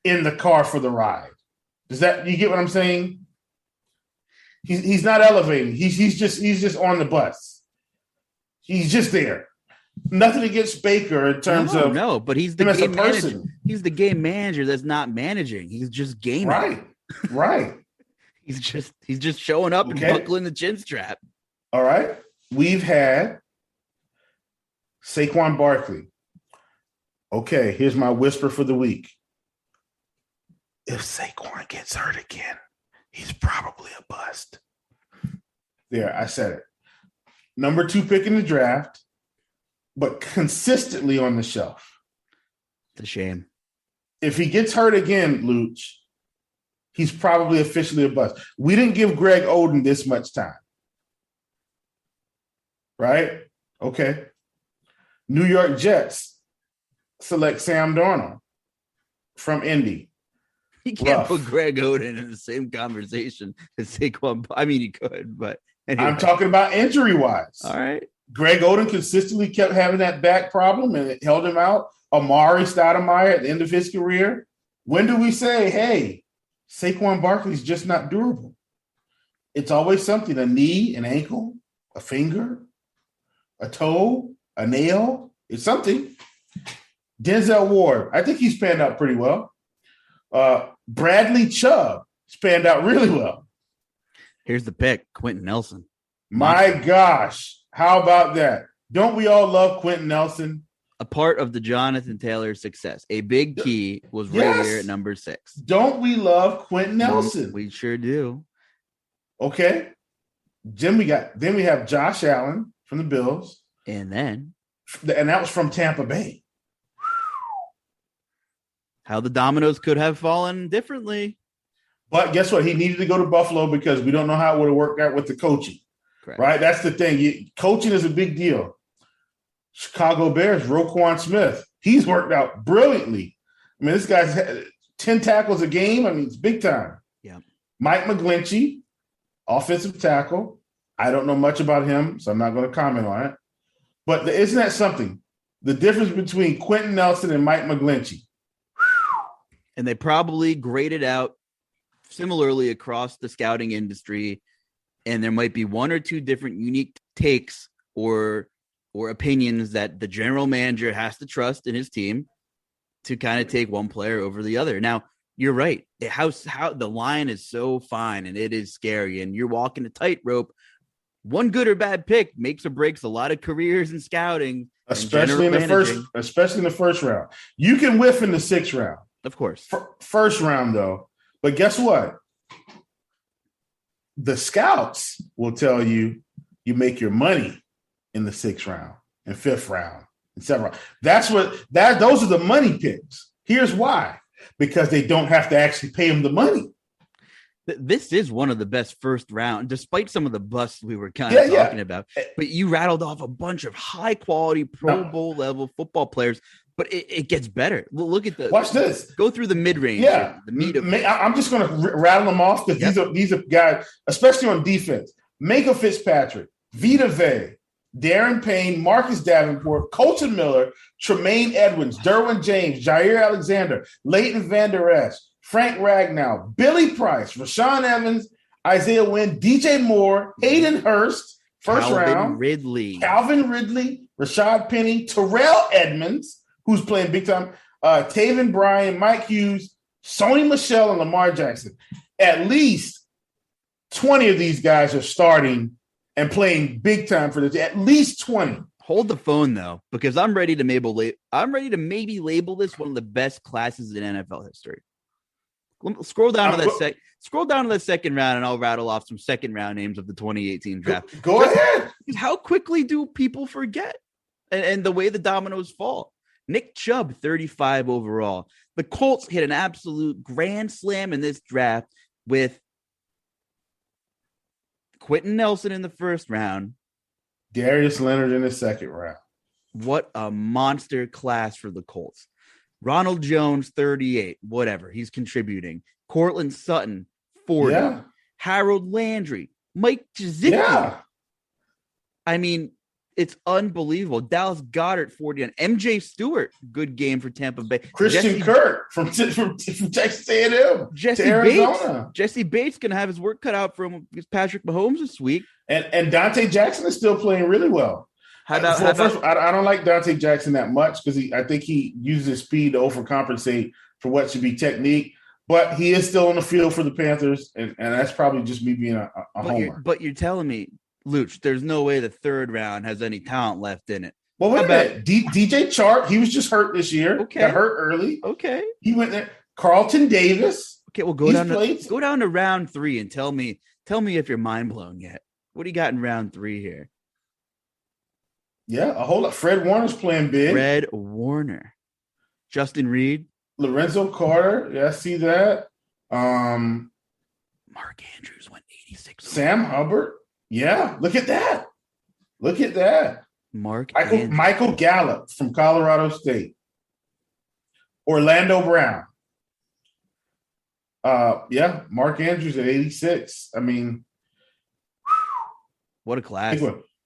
in the car for the ride. You get what I'm saying? He's not elevating. He's just on the bus. He's just there. Nothing against Baker in terms of no, but he's the game manager. He's the game manager that's not managing. He's just gaming. Right. he's just showing up and buckling the chin strap. All right. We've had Saquon Barkley. Okay, here's my whisper for the week. If Saquon gets hurt again, he's probably a bust. There, I said it. Number 2 pick in the draft, but consistently on the shelf. It's a shame. If he gets hurt again, Luuch, he's probably officially a bust. We didn't give Greg Oden this much time. right? Okay. New York Jets select Sam Darnold from Indy. You can't put Greg Oden in the same conversation as Saquon. I mean, you could, but anyway. I'm talking about injury-wise. All right. Greg Oden consistently kept having that back problem, and it held him out. Amari Stoudemire at the end of his career. When do we say, hey, Saquon Barkley's just not durable? It's always something, a knee, an ankle, a finger, a toe, a nail. It's something. Denzel Ward, I think he's panned out pretty well. Bradley Chubb panned out really well. Here's the pick, Quentin Nelson. My gosh, how about that? Don't we all love Quentin Nelson? A part of the Jonathan Taylor success. A big key was right here at number 6. Don't we love Quentin Nelson? We sure do. Okay. Then we have Josh Allen from the Bills. And that was from Tampa Bay. How the dominoes could have fallen differently. But guess what? He needed to go to Buffalo because we don't know how it would have worked out with the coaching. Correct. Right? That's the thing. Coaching is a big deal. Chicago Bears, Roquan Smith. He's worked out brilliantly. I mean, this guy's had 10 tackles a game. I mean, it's big time. Yeah. Mike McGlinchey, offensive tackle. I don't know much about him, so I'm not going to comment on it. But isn't that something? The difference between Quentin Nelson and Mike McGlinchey. And they probably graded out similarly across the scouting industry. And there might be one or two different unique takes or opinions that the general manager has to trust in his team to kind of take one player over the other. Now, you're right. How the line is so fine and it is scary, and you're walking a tightrope. One good or bad pick makes or breaks a lot of careers in scouting, especially in the first round. You can whiff in the 6th round, of course. First round, though. But guess what? The scouts will tell you make your money in the 6th round and 5th round and 7th round. Those are the money picks. Here's why. Because they don't have to actually pay him the money. This is one of the best first round, despite some of the busts we were kind of talking about. But you rattled off a bunch of high quality Pro Bowl level football players. But it gets better. Look at watch this. Go through the mid range. Yeah, the meat of I'm just going to rattle them off because these are guys, especially on defense. Minka Fitzpatrick, Vita Vea, Darren Payne, Marcus Davenport, Colton Miller, Tremaine Edmonds, Derwin James, Jair Alexander, Leighton Vander Esch, Frank Ragnow, Billy Price, Rashawn Evans, Isaiah Wynn, DJ Moore, Hayden Hurst, first round. Calvin Ridley, Rashad Penny, Terrell Edmonds, who's playing big time, Taven Bryan, Mike Hughes, Sony Michel, and Lamar Jackson. At least 20 of these guys are starting and playing big time for this. At least 20. Hold the phone though, because I'm ready to maybe label this one of the best classes in NFL history. Scroll down to that second round, and I'll rattle off some second round names of the 2018 draft. Go ahead. How quickly do people forget? And the way the dominoes fall. Nick Chubb, 35 overall. The Colts hit an absolute grand slam in this draft with Quentin Nelson in the first round. Darius Leonard in the second round. What a monster class for the Colts. Ronald Jones, 38. Whatever. He's contributing. Cortland Sutton, 40. Yeah. Harold Landry. Mike Gesicki. Yeah. I mean, it's unbelievable. Dallas Goedert, 40. And MJ Stewart, good game for Tampa Bay. Christian Kirk from Texas A&M to Arizona. Jesse Bates going to have his work cut out for him with Patrick Mahomes this week. And Dante Jackson is still playing really well. I don't like Dante Jackson that much because I think he uses his speed to overcompensate for what should be technique. But he is still on the field for the Panthers, and that's probably just me being a homer. But you're telling me, Luuch, there's no way the third round has any talent left in it. Well, wait a minute. DJ Chark, he was just hurt this year. Okay. Got hurt early. Okay. He went there. Carlton Davis. Okay, well, go down to round 3 and tell me if you're mind blown yet. What do you got in round 3 here? Yeah, a whole lot. Fred Warner's playing big. Fred Warner. Justin Reed. Lorenzo Carter. Yeah, I see that. Mark Andrews went 86. Sam Hubbard. Yeah, look at that. Look at that. Michael Gallup from Colorado State. Orlando Brown. Mark Andrews at 86. I mean, what a class.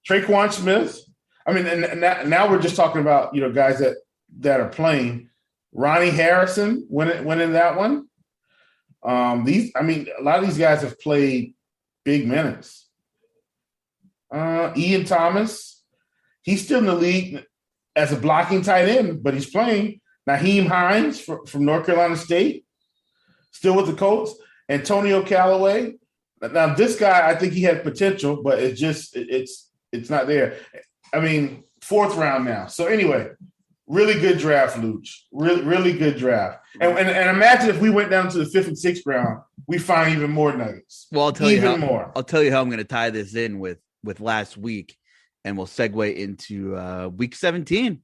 Traquan Smith. I mean, and now we're just talking about, guys that are playing. Ronnie Harrison winning that one. A lot of these guys have played big minutes. Ian Thomas, he's still in the league as a blocking tight end, but he's playing. Naheem Hines from North Carolina State, still with the Colts. Antonio Callaway. Now, this guy, I think he had potential, but it's not there. I mean, 4th round now. So anyway, really good draft, Luuch. Really, really good draft. And imagine if we went down to the 5th and 6th round, we find even more nuggets. Well, I'll tell you how I'm going to tie this in with last week, and we'll segue into week 17.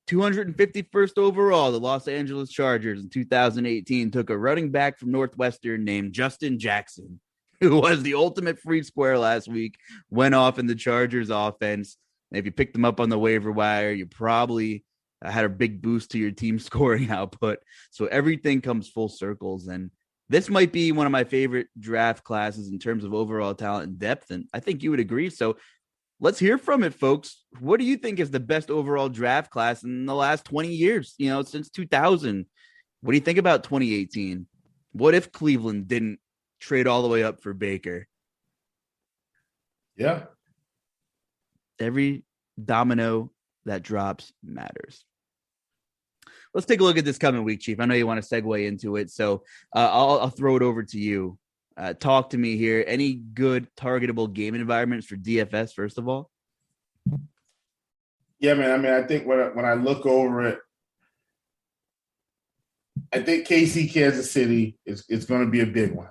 251st overall, the Los Angeles Chargers in 2018 took a running back from Northwestern named Justin Jackson, who was the ultimate free square last week, went off in the Chargers offense. And if you picked him up on the waiver wire, you probably had a big boost to your team scoring output. So everything comes full circles. And this might be one of my favorite draft classes in terms of overall talent and depth. And I think you would agree. So let's hear from it, folks. What do you think is the best overall draft class in the last 20 years, since 2000? What do you think about 2018? What if Cleveland didn't trade all the way up for Baker? Yeah. Every domino that drops matters. Let's take a look at this coming week, Chief. I know you want to segue into it, so I'll throw it over to you. Talk to me here. Any good targetable game environments for DFS, first of all? Yeah, man. I mean, I think when I look over it, I think KC Kansas City is going to be a big one.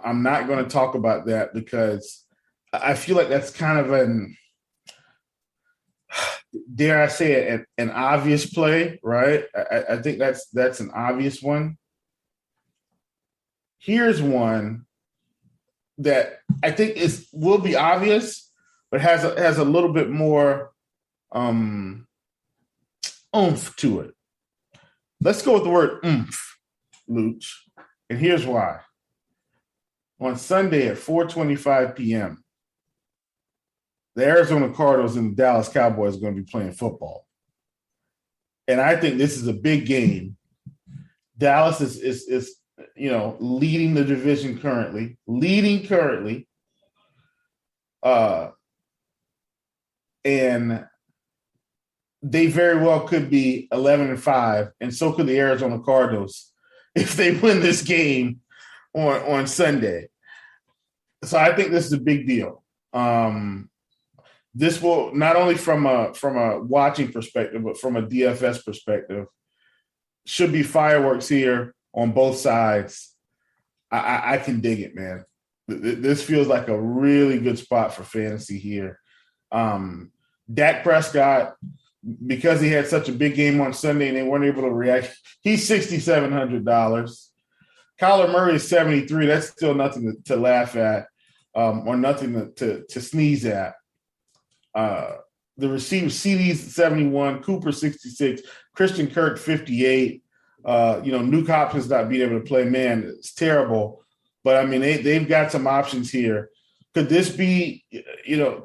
I'm not going to talk about that because I feel like that's kind of dare I say it, an obvious play, right? I think that's an obvious one. Here's one that I think will be obvious, but has a little bit more oomph to it. Let's go with the word oomph, Luuch. And here's why. On Sunday at 4:25 p.m., the Arizona Cardinals and the Dallas Cowboys are going to be playing football. And I think this is a big game. Dallas is leading the division currently. And they very well could be 11-5, and so could the Arizona Cardinals if they win this game on Sunday. So I think this is a big deal. This will not only from a watching perspective, but from a DFS perspective, should be fireworks here on both sides. I can dig it, man. This feels like a really good spot for fantasy here. Dak Prescott, because he had such a big game on Sunday and they weren't able to react, he's $6,700. Kyler Murray is $73. That's still nothing to laugh at or nothing to sneeze at. The receivers, CD's 71, Cooper 66, Christian Kirk 58. Nuke Hopkins not being able to play, man, it's terrible. But I mean, they've got some options here. Could this be,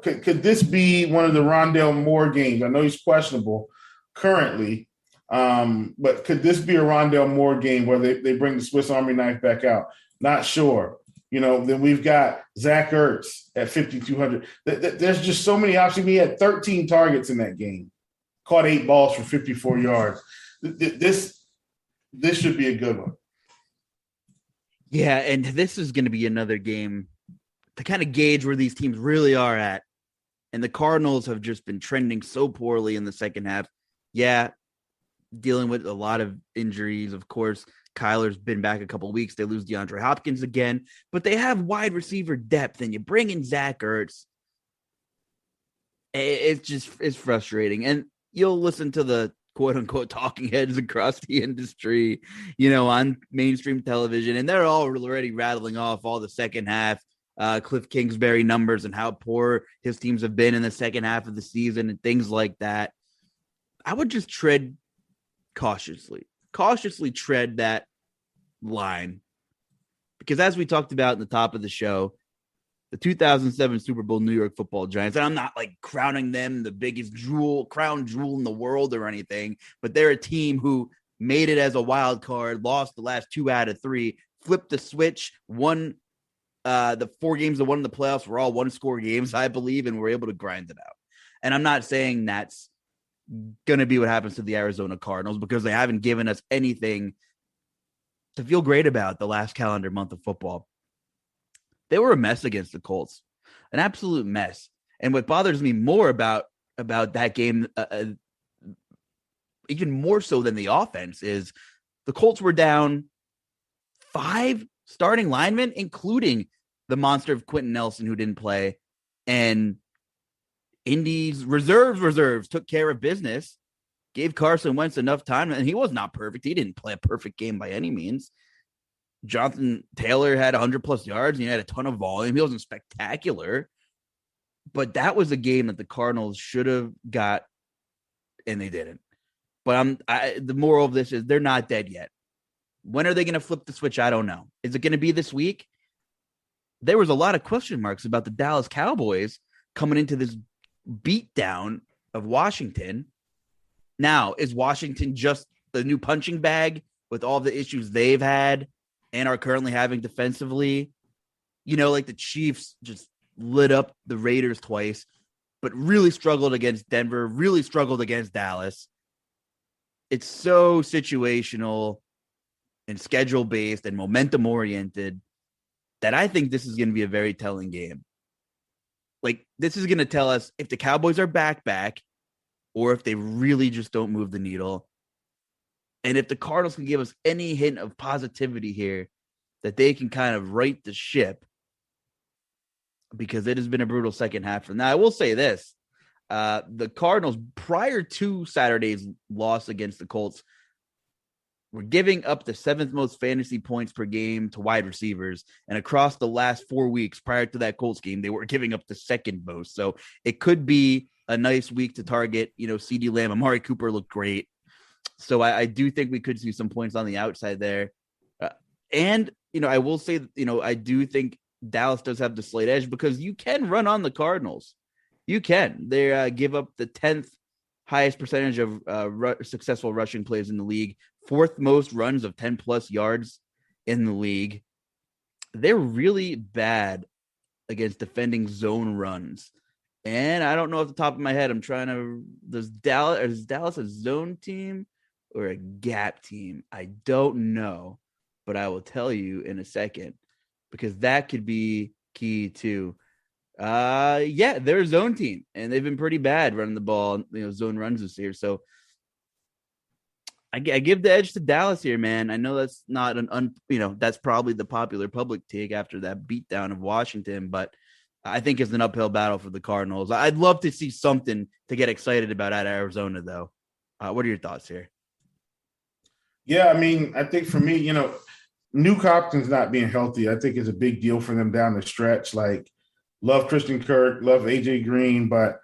could this be one of the Rondale Moore games? I know he's questionable currently, but could this be a Rondale Moore game where they bring the Swiss Army knife back out? Not sure. Then we've got Zach Ertz at 5,200. There's just so many options. He had 13 targets in that game, caught 8 balls for 54 yards. This should be a good one. Yeah, and this is going to be another game to kind of gauge where these teams really are at. And the Cardinals have just been trending so poorly in the second half. Yeah, dealing with a lot of injuries. Of course, Kyler's been back a couple of weeks. They lose DeAndre Hopkins again, but they have wide receiver depth, and you bring in Zach Ertz. It's frustrating. And you'll listen to the quote-unquote talking heads across the industry, on mainstream television, and they're all already rattling off all the second half Cliff Kingsbury numbers and how poor his teams have been in the second half of the season and things like that, I would just tread cautiously tread that line. Because as we talked about in the top of the show, the 2007 Super Bowl New York Football Giants, and I'm not like crowning them the biggest crown jewel in the world or anything, but they're a team who made it as a wild card, lost the last 2 out of 3, flipped the switch, won the 4 games that won in the playoffs were all 1-score games, I believe, and were able to grind it out. And I'm not saying that's going to be what happens to the Arizona Cardinals because they haven't given us anything to feel great about the last calendar month of football. They were a mess against the Colts, an absolute mess. And what bothers me more about that game, even more so than the offense, is the Colts were down 5 starting linemen, including the monster of Quentin Nelson, who didn't play. And Indy's reserves took care of business, gave Carson Wentz enough time, and he was not perfect. He didn't play a perfect game by any means. Jonathan Taylor had 100-plus yards, and he had a ton of volume. He wasn't spectacular, but that was a game that the Cardinals should have got, and they didn't. But the moral of this is they're not dead yet. When are they going to flip the switch? I don't know. Is it going to be this week? There was a lot of question marks about the Dallas Cowboys coming into this beatdown of Washington. Now, is Washington just the new punching bag with all the issues they've had and are currently having defensively? You know, like the Chiefs just lit up the Raiders twice, but really struggled against Denver, really struggled against Dallas. It's so situational and schedule-based and momentum-oriented that I think this is going to be a very telling game. Like, this is going to tell us if the Cowboys are back, or if they really just don't move the needle. And if the Cardinals can give us any hint of positivity here, that they can kind of right the ship, because it has been a brutal second half. Now, I will say this. The Cardinals, prior to Saturday's loss against the Colts, were giving up the 7th most fantasy points per game to wide receivers. And across the last 4 weeks prior to that Colts game, they were giving up the 2nd most. So it could be a nice week to target, CeeDee Lamb. Amari Cooper looked great. So I do think we could see some points on the outside there. And I will say, I do think Dallas does have the slight edge because you can run on the Cardinals. You can. They give up the 10th highest percentage of successful rushing plays in the league, 4th most runs of 10-plus yards in the league. They're really bad against defending zone runs. And I don't know off the top of my head. I'm trying to – is Dallas a zone team or a gap team? I don't know, but I will tell you in a second because that could be key too. Yeah, they're a zone team, and they've been pretty bad running the ball, zone runs this year. So I give the edge to Dallas here, man. I know that's not that's probably the popular public take after that beatdown of Washington, but I think it's an uphill battle for the Cardinals. I'd love to see something to get excited about at Arizona, though. What are your thoughts here? Yeah, I mean, I think for me, Nuke Hopkins not being healthy, I think is a big deal for them down the stretch. Like, love Christian Kirk, love AJ Green, but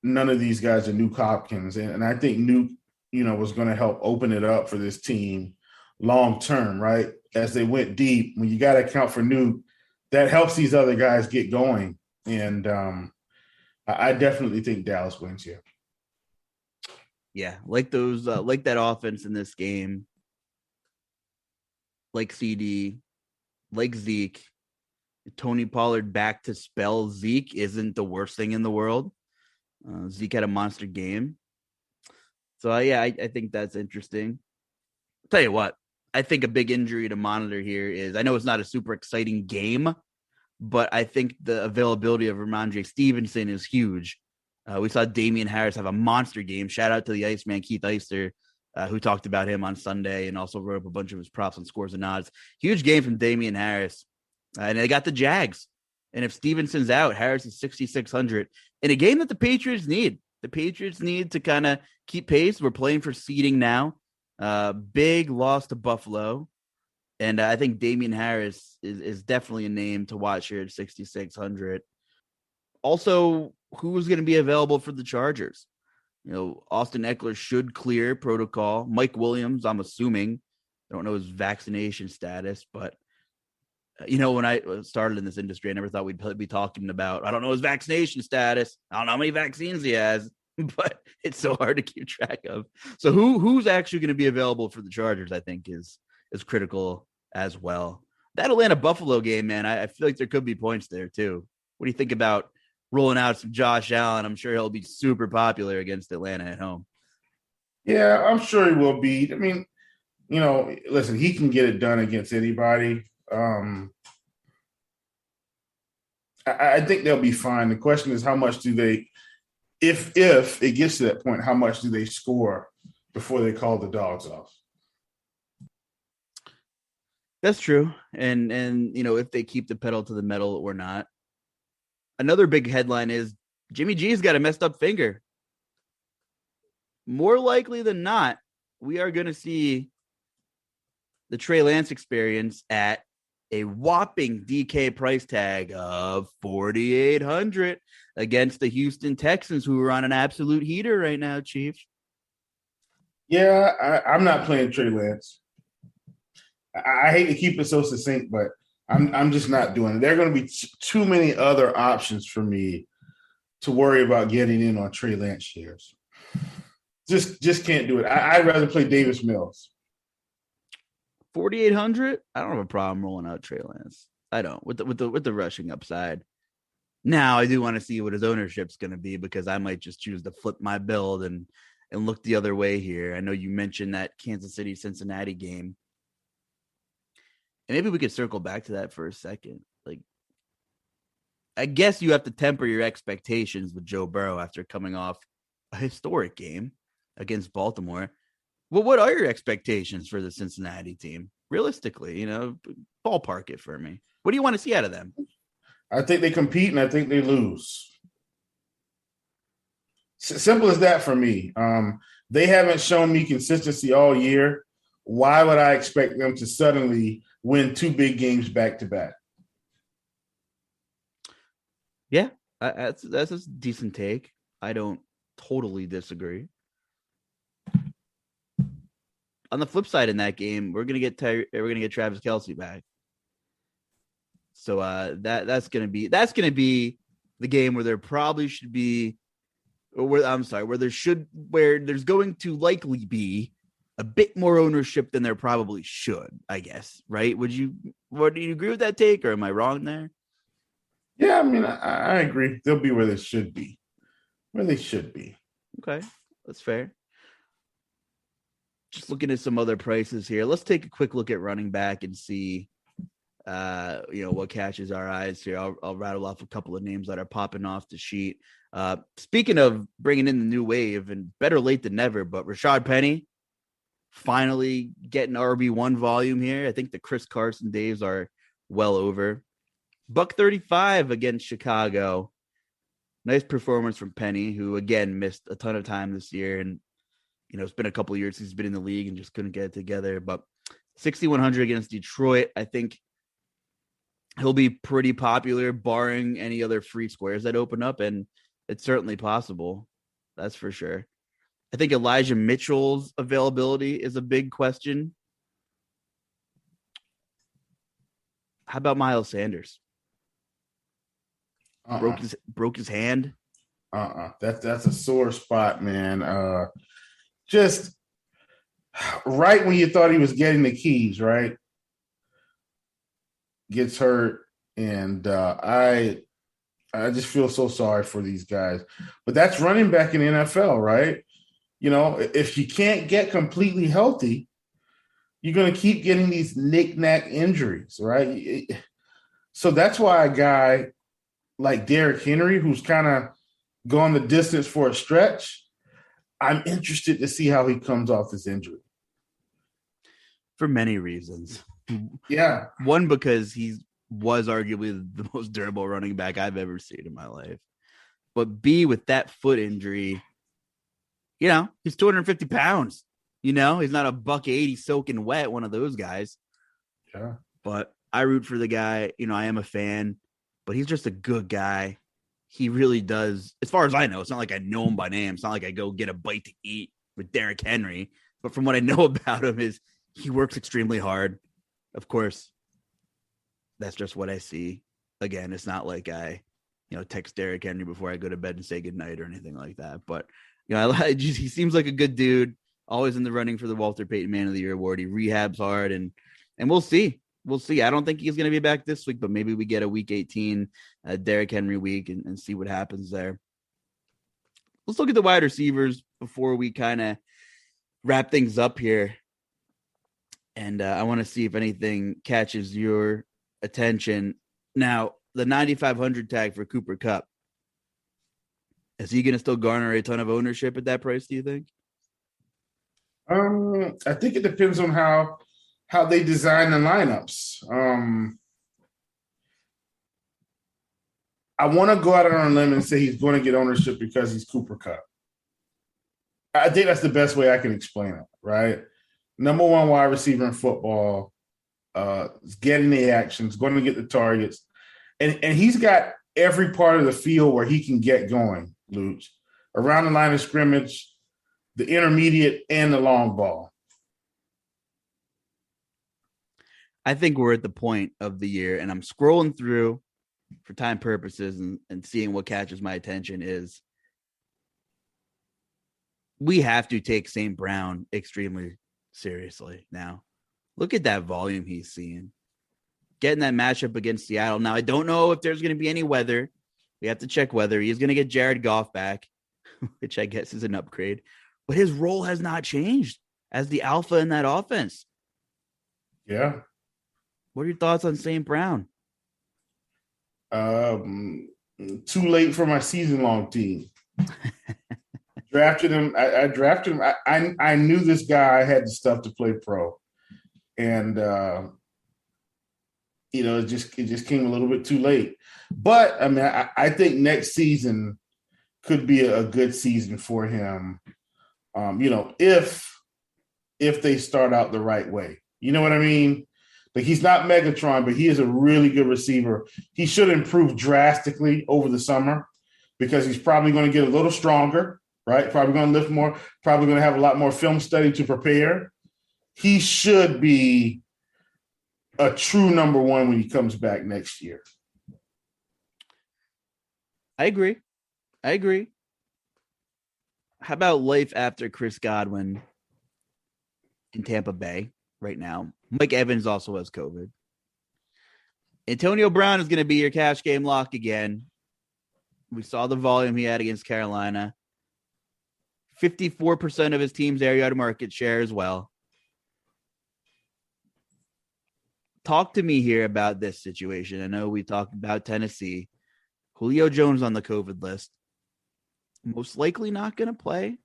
none of these guys are Nuke Hopkins. And I think Nuke, was going to help open it up for this team long term, right? As they went deep, when you got to account for Nuke, that helps these other guys get going. And I definitely think Dallas wins here. Yeah, like those, like that offense in this game, like CD, like Zeke. Tony Pollard back to spell Zeke isn't the worst thing in the world. Zeke had a monster game. So, I think that's interesting. I'll tell you what, I think a big injury to monitor here is, I know it's not a super exciting game, but I think the availability of Ramondre Stevenson is huge. We saw Damian Harris have a monster game. Shout out to the Iceman, Keith Eister, who talked about him on Sunday and also wrote up a bunch of his props on Scores and Odds. Huge game from Damian Harris. And they got the Jags. And if Stevenson's out, Harris is 6,600 in a game that the Patriots need. The Patriots need to kind of keep pace. We're playing for seeding now. Big loss to Buffalo. And I think Damian Harris is definitely a name to watch here at 6,600. Also, who's going to be available for the Chargers? Austin Eckler should clear protocol. Mike Williams, I'm assuming. I don't know his vaccination status, but when I started in this industry, I never thought we'd be talking about, I don't know his vaccination status. I don't know how many vaccines he has, but it's so hard to keep track of. So who's actually going to be available for the Chargers, I think is critical as well. That Atlanta Buffalo game, man, I feel like there could be points there too. What do you think about rolling out some Josh Allen? I'm sure he'll be super popular against Atlanta at home. Yeah, I'm sure he will be. I mean, listen, he can get it done against anybody. I think they'll be fine. The question is, how much do they, if it gets to that point, how much do they score before they call the dogs off? That's true. And if they keep the pedal to the metal or not. Another big headline is Jimmy G's got a messed up finger. More likely than not, we are going to see the Trey Lance experience at a whopping DK price tag of $4,800 against the Houston Texans, who are on an absolute heater right now, Chief. Yeah, I'm not playing Trey Lance. I hate to keep it so succinct, but I'm just not doing it. There are going to be too many other options for me to worry about getting in on Trey Lance shares. Just can't do it. I'd rather play Davis Mills. 4,800. I don't have a problem rolling out Trey Lance. I don't with the rushing upside. Now I do want to see what his ownership's going to be, because I might just choose to flip my build and look the other way here. I know you mentioned that Kansas City Cincinnati game. And maybe we could circle back to that for a second. Like, I guess you have to temper your expectations with Joe Burrow after coming off a historic game against Baltimore. Well, what are your expectations for the Cincinnati team? Realistically, ballpark it for me. What do you want to see out of them? I think they compete, and I think they lose. Simple as that for me. They haven't shown me consistency all year. Why would I expect them to suddenly win two big games back to back? Yeah, that's a decent take. I don't totally disagree. On the flip side, in that game, we're gonna get Travis Kelce back. So that's gonna be the game where there probably should be, where there's going to likely be a bit more ownership than there probably should, I guess. Right? Do you agree with that take, or am I wrong there? Yeah, I mean, I agree. They'll be where they should be. Okay, that's fair. Just looking at some other prices here. Let's take a quick look at running back and see, what catches our eyes here. I'll rattle off a couple of names that are popping off the sheet. Speaking of bringing in the new wave, and better late than never, but Rashad Penny finally getting RB1 volume here. I think the Chris Carson days are well over. $135 against Chicago. Nice performance from Penny, who again missed a ton of time this year, and it's been a couple of years since he's been in the league and just couldn't get it together. But 6,100 against Detroit, I think he'll be pretty popular, barring any other free squares that open up, and it's certainly possible. That's for sure. I think Elijah Mitchell's availability is a big question. How about Miles Sanders? Broke his hand. That's a sore spot, man. Just right when you thought he was getting the keys, right? Gets hurt, and I just feel so sorry for these guys. But that's running back in the NFL, right? If you can't get completely healthy, you're going to keep getting these knick-knack injuries, right? So that's why a guy like Derrick Henry, who's kind of gone the distance for a stretch, I'm interested to see how he comes off this injury. For many reasons. Yeah. One, because he was arguably the most durable running back I've ever seen in my life. But B, with that foot injury, he's 250 pounds. He's not a $180 soaking wet, one of those guys. Yeah. But I root for the guy. I am a fan, but he's just a good guy. He really does. As far as I know, it's not like I know him by name. It's not like I go get a bite to eat with Derrick Henry. But from what I know about him is he works extremely hard. Of course, that's just what I see. Again, it's not like I, text Derrick Henry before I go to bed and say goodnight or anything like that. But, he seems like a good dude, always in the running for the Walter Payton Man of the Year award. He rehabs hard, and we'll see. We'll see. I don't think he's going to be back this week, but maybe we get a week 18 Derrick Henry week and see what happens there. Let's look at the wide receivers before we kind of wrap things up here. And I want to see if anything catches your attention. Now, the 9,500 tag for Cooper Kupp. Is he going to still garner a ton of ownership at that price, do you think? I think it depends on how they design the lineups. I want to go out on a limb and say he's going to get ownership because he's Cooper Kupp. I think that's the best way I can explain it, right? Number one wide receiver in football, is getting the actions, going to get the targets. And he's got every part of the field where he can get going, Luuch. Around the line of scrimmage, the intermediate, and the long ball. I think we're at the point of the year, and I'm scrolling through for time purposes and seeing what catches my attention is we have to take St. Brown extremely seriously now. Look at that volume he's seeing. Getting that matchup against Seattle. Now, I don't know if there's going to be any weather. We have to check weather. He is going to get Jared Goff back, which I guess is an upgrade. But his role has not changed as the alpha in that offense. Yeah. What are your thoughts on St. Brown? Too late for my season-long team. Drafted him. I drafted him. I knew this guy had the stuff to play pro. And, it just came a little bit too late. But, I mean, I think next season could be a good season for him, if they start out the right way. You know what I mean? Like, he's not Megatron, but he is a really good receiver. He should improve drastically over the summer because he's probably going to get a little stronger, right? Probably going to lift more, probably going to have a lot more film study to prepare. He should be a true number one when he comes back next year. I agree. How about life after Chris Godwin in Tampa Bay right now? Mike Evans also has COVID. Antonio Brown is going to be your cash game lock again. We saw the volume he had against Carolina. 54% of his team's air yard market share as well. Talk to me here about this situation. I know we talked about Tennessee. Julio Jones on the COVID list. Most likely not going to play.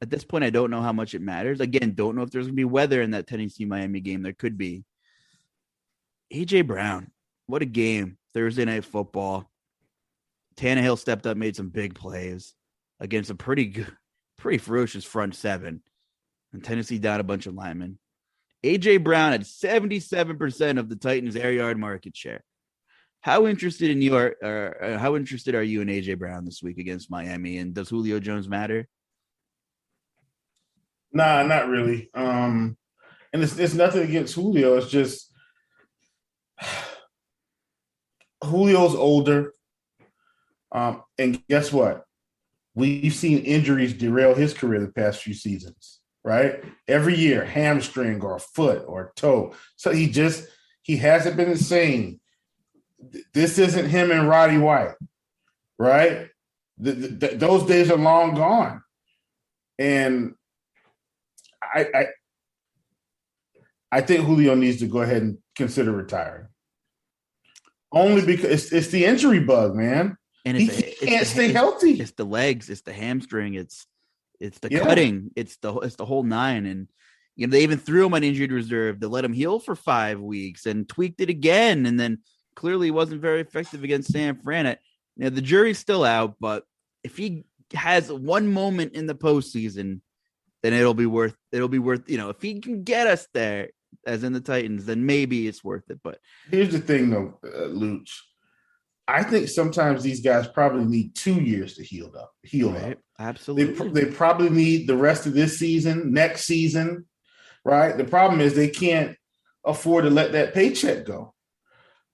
At this point, I don't know how much it matters. Again, don't know if there's going to be weather in that Tennessee-Miami game. There could be. A.J. Brown, what a game. Thursday Night Football. Tannehill stepped up, made some big plays against a pretty ferocious front seven. And Tennessee down a bunch of linemen. A.J. Brown had 77% of the Titans' air yard market share. How interested are you in A.J. Brown this week against Miami? And does Julio Jones matter? Nah, not really. And it's nothing against Julio. It's just Julio's older. And guess what? We've seen injuries derail his career the past few seasons, right? Every year, hamstring or a foot or a toe. So he hasn't been the same. This isn't him and Roddy White, right? Those days are long gone. And I think Julio needs to go ahead and consider retiring. Only because it's the injury bug, man. And he can't stay healthy. It's the legs, it's the hamstring, it's the cutting, it's the whole nine. And they even threw him on injured reserve to let him heal for 5 weeks and tweaked it again, and then clearly wasn't very effective against San Fran. The jury's still out, but if he has one moment in the postseason, then it'll be worth. If he can get us there, as in the Titans, then maybe it's worth it. But here's the thing, though, Luuch. I think sometimes these guys probably need 2 years to heal up. Absolutely. They probably need the rest of this season, next season, right? The problem is they can't afford to let that paycheck go.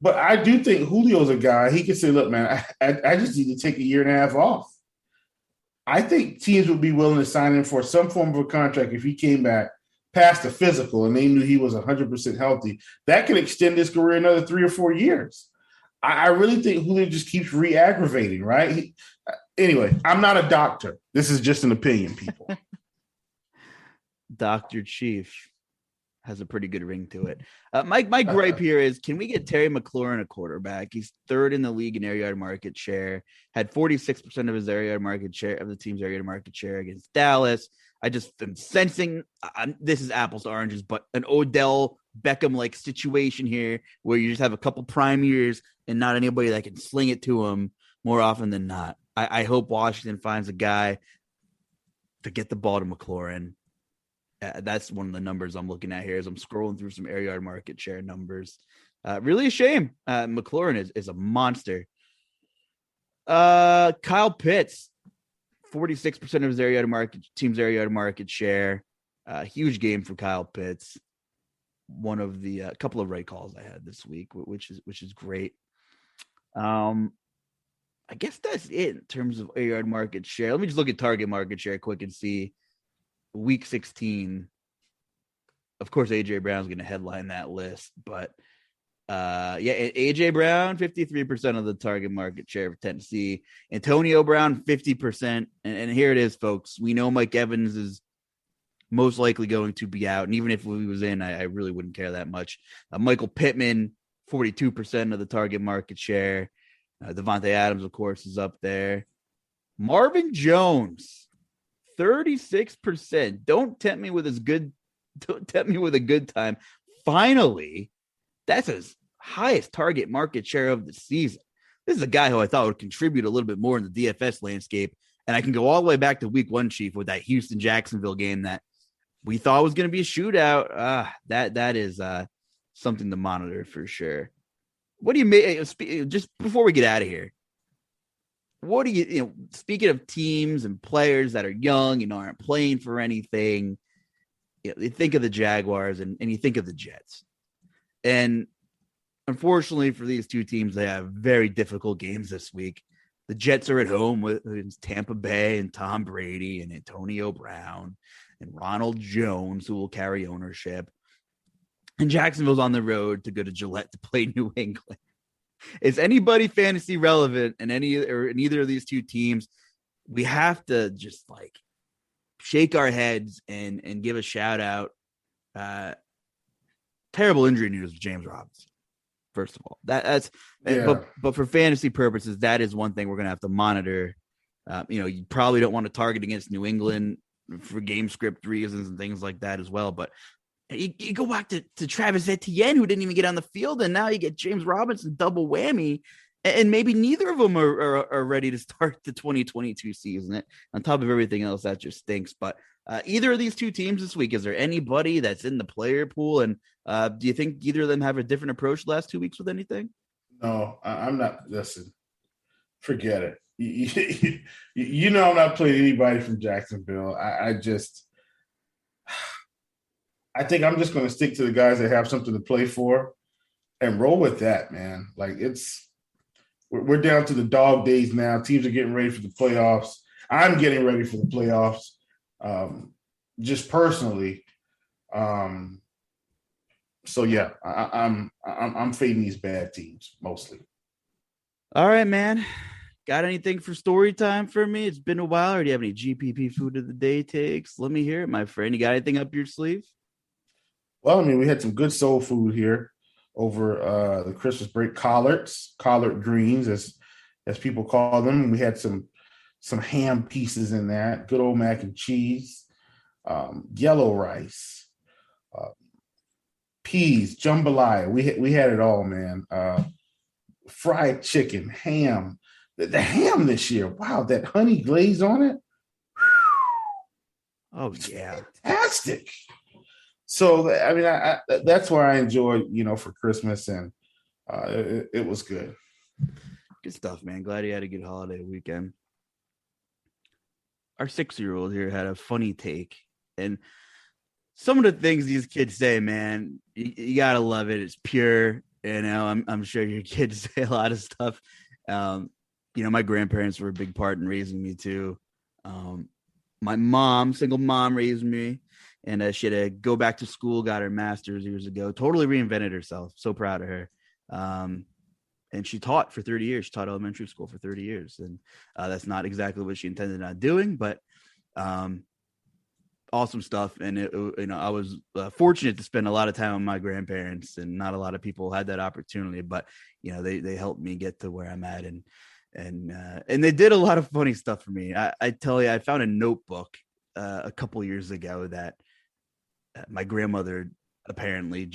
But I do think Julio's a guy, he can say, look, man, I just need to take a year and a half off. I think teams would be willing to sign him for some form of a contract if he came back past the physical and they knew he was 100% healthy. That could extend his career another 3 or 4 years. I really think Julio just keeps re-aggravating, right? Anyway, I'm not a doctor. This is just an opinion, people. Dr. Chief has a pretty good ring to it. My gripe here is, can we get Terry McLaurin a quarterback? He's third in the league in air yard market share, had 46% of his air yard market share of the team's air yard market share against Dallas. I just am sensing this is apples to oranges, but an Odell Beckham-like situation here where you just have a couple prime years and not anybody that can sling it to him more often than not. I hope Washington finds a guy to get the ball to McLaurin. That's one of the numbers I'm looking at here as I'm scrolling through some air yard market share numbers. Really a shame. McLaurin is a monster. Kyle Pitts, 46% of his team's area yard market share. Huge game for Kyle Pitts. One of the couple of right calls I had this week, which is great. I guess that's it in terms of air yard market share. Let me just look at target market share quick and see. Week 16. Of course, AJ Brown's going to headline that list, but AJ Brown, 53% of the target market share of Tennessee. Antonio Brown, 50%. And here it is, folks. We know Mike Evans is most likely going to be out. And even if he was in, I really wouldn't care that much. Michael Pittman, 42% of the target market share. Devontae Adams, of course, is up there. Marvin Jones, 36%. Don't tempt me with a good time. Finally, that's his highest target market share of the season. This is a guy who I thought would contribute a little bit more in the DFS landscape. And I can go all the way back to week 1, Chief, with that Houston-Jacksonville game that we thought was going to be a shootout. That is something to monitor for sure. What do you make, just before we get out of here, what do you speaking of teams and players that are young and aren't playing for anything, you think of the Jaguars and you think of the Jets. And unfortunately for these two teams, they have very difficult games this week. The Jets are at home with Tampa Bay and Tom Brady and Antonio Brown and Ronald Jones, who will carry ownership. And Jacksonville's on the road to go to Gillette to play New England. Is anybody fantasy relevant in either of these two teams? We have to just shake our heads and give a shout out. Terrible injury news with James Robinson. First of all, but for fantasy purposes, that is one thing we're gonna have to monitor. You probably don't want to target against New England for game script reasons and things like that as well. But you go back to Travis Etienne, who didn't even get on the field, and now you get James Robinson, double whammy, and maybe neither of them are ready to start the 2022 season. On top of everything else, that just stinks. But either of these two teams this week, is there anybody that's in the player pool? And do you think either of them have a different approach the last 2 weeks with anything? No, I'm not. Listen, forget it. I'm not playing anybody from Jacksonville. I think I'm just going to stick to the guys that have something to play for and roll with that, man. We're down to the dog days now. Teams are getting ready for the playoffs. I'm getting ready for the playoffs, just personally. So yeah, I'm fading these bad teams mostly. All right, man. Got anything for story time for me? It's been a while. Or do you have any GPP food of the day takes? Let me hear it, my friend. You got anything up your sleeve? Well, we had some good soul food here over the Christmas break. Collard greens, as people call them. We had some ham pieces in that. Good old mac and cheese, yellow rice, peas, jambalaya. We had it all, man. Fried chicken, ham. The ham this year, wow, that honey glaze on it. Oh, yeah. Fantastic. So I mean, that's where I enjoy, for Christmas, and it was good. Good stuff, man. Glad you had a good holiday weekend. Our 6-year-old here had a funny take, and some of the things these kids say, man, you gotta love it. It's pure. I'm sure your kids say a lot of stuff. My grandparents were a big part in raising me too. My mom, single mom, raised me, and she had to go back to school, got her master's years ago, totally reinvented herself. So proud of her. And she taught for 30 years. She taught elementary school for 30 years. And that's not exactly what she intended on doing, but awesome stuff. And I was fortunate to spend a lot of time with my grandparents, and not a lot of people had that opportunity, but they helped me get to where I'm at. And they did a lot of funny stuff for me. I tell you, I found a notebook a couple years ago that my grandmother apparently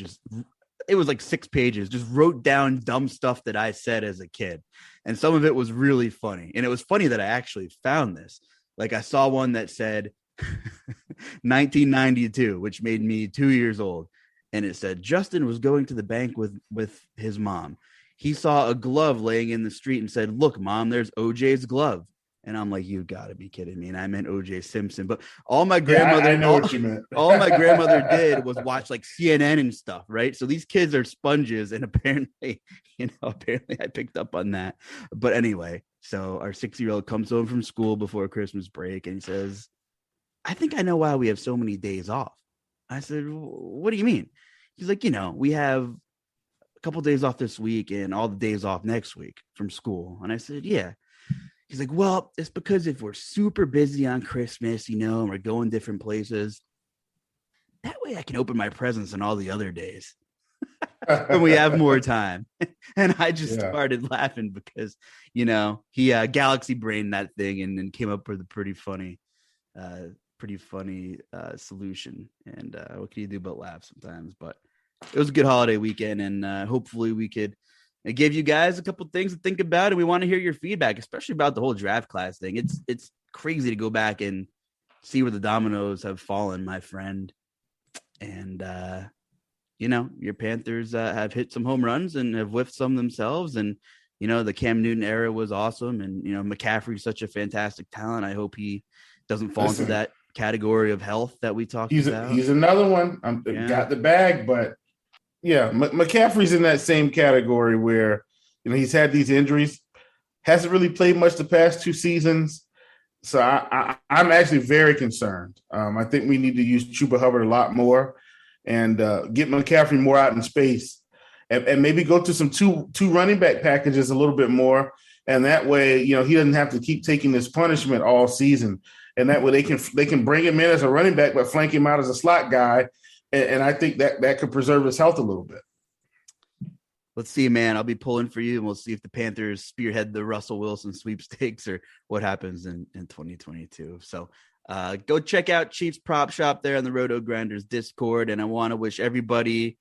it was like 6 pages, just wrote down dumb stuff that I said as a kid. And some of it was really funny. And it was funny that I actually found this. Like, I saw one that said 1992, which made me 2 years old. And it said, Justin was going to the bank with his mom. He saw a glove laying in the street and said, "Look, Mom, there's OJ's glove." And I'm like, you got to be kidding me. And I meant OJ Simpson. But all my grandmother, I know what you meant. All my grandmother did was watch like CNN and stuff, right? So these kids are sponges, and apparently I picked up on that. But anyway, so our 6-year-old comes home from school before Christmas break and he says, "I think I know why we have so many days off." I said, "What do you mean?" He's like, "We have a couple of days off this week and all the days off next week from school." And I said, "Yeah." He's like, "Well, it's because if we're super busy on Christmas, and we're going different places, that way I can open my presents on all the other days when we have more time." And I just started laughing because, he galaxy brained that thing and came up with a pretty funny solution. And what can you do but laugh sometimes? But it was a good holiday weekend, and hopefully we could give you guys a couple things to think about. And we want to hear your feedback, especially about the whole draft class thing. It's crazy to go back and see where the dominoes have fallen, my friend. And your Panthers have hit some home runs and have whiffed some themselves. And the Cam Newton era was awesome, and McCaffrey's such a fantastic talent. I hope he doesn't fall into that category of health that we talked about. He's another one. Got the bag, but yeah, McCaffrey's in that same category where he's had these injuries, hasn't really played much the past 2 seasons. So I'm actually very concerned. I think we need to use Chuba Hubbard a lot more and get McCaffrey more out in space, and maybe go to some two running back packages a little bit more. And that way, he doesn't have to keep taking this punishment all season. And that way they can bring him in as a running back, but flank him out as a slot guy. And I think that could preserve his health a little bit. Let's see, man. I'll be pulling for you, and we'll see if the Panthers spearhead the Russell Wilson sweepstakes or what happens in 2022. So go check out Chiefs Prop Shop there on the RotoGrinders Discord. And I want to wish everybody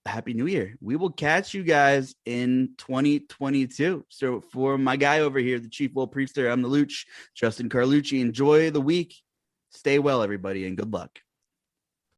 a Happy New Year. We will catch you guys in 2022. So for my guy over here, the Chief Will Priester, I'm the Luuch, Justin Carlucci. Enjoy the week. Stay well, everybody, and good luck.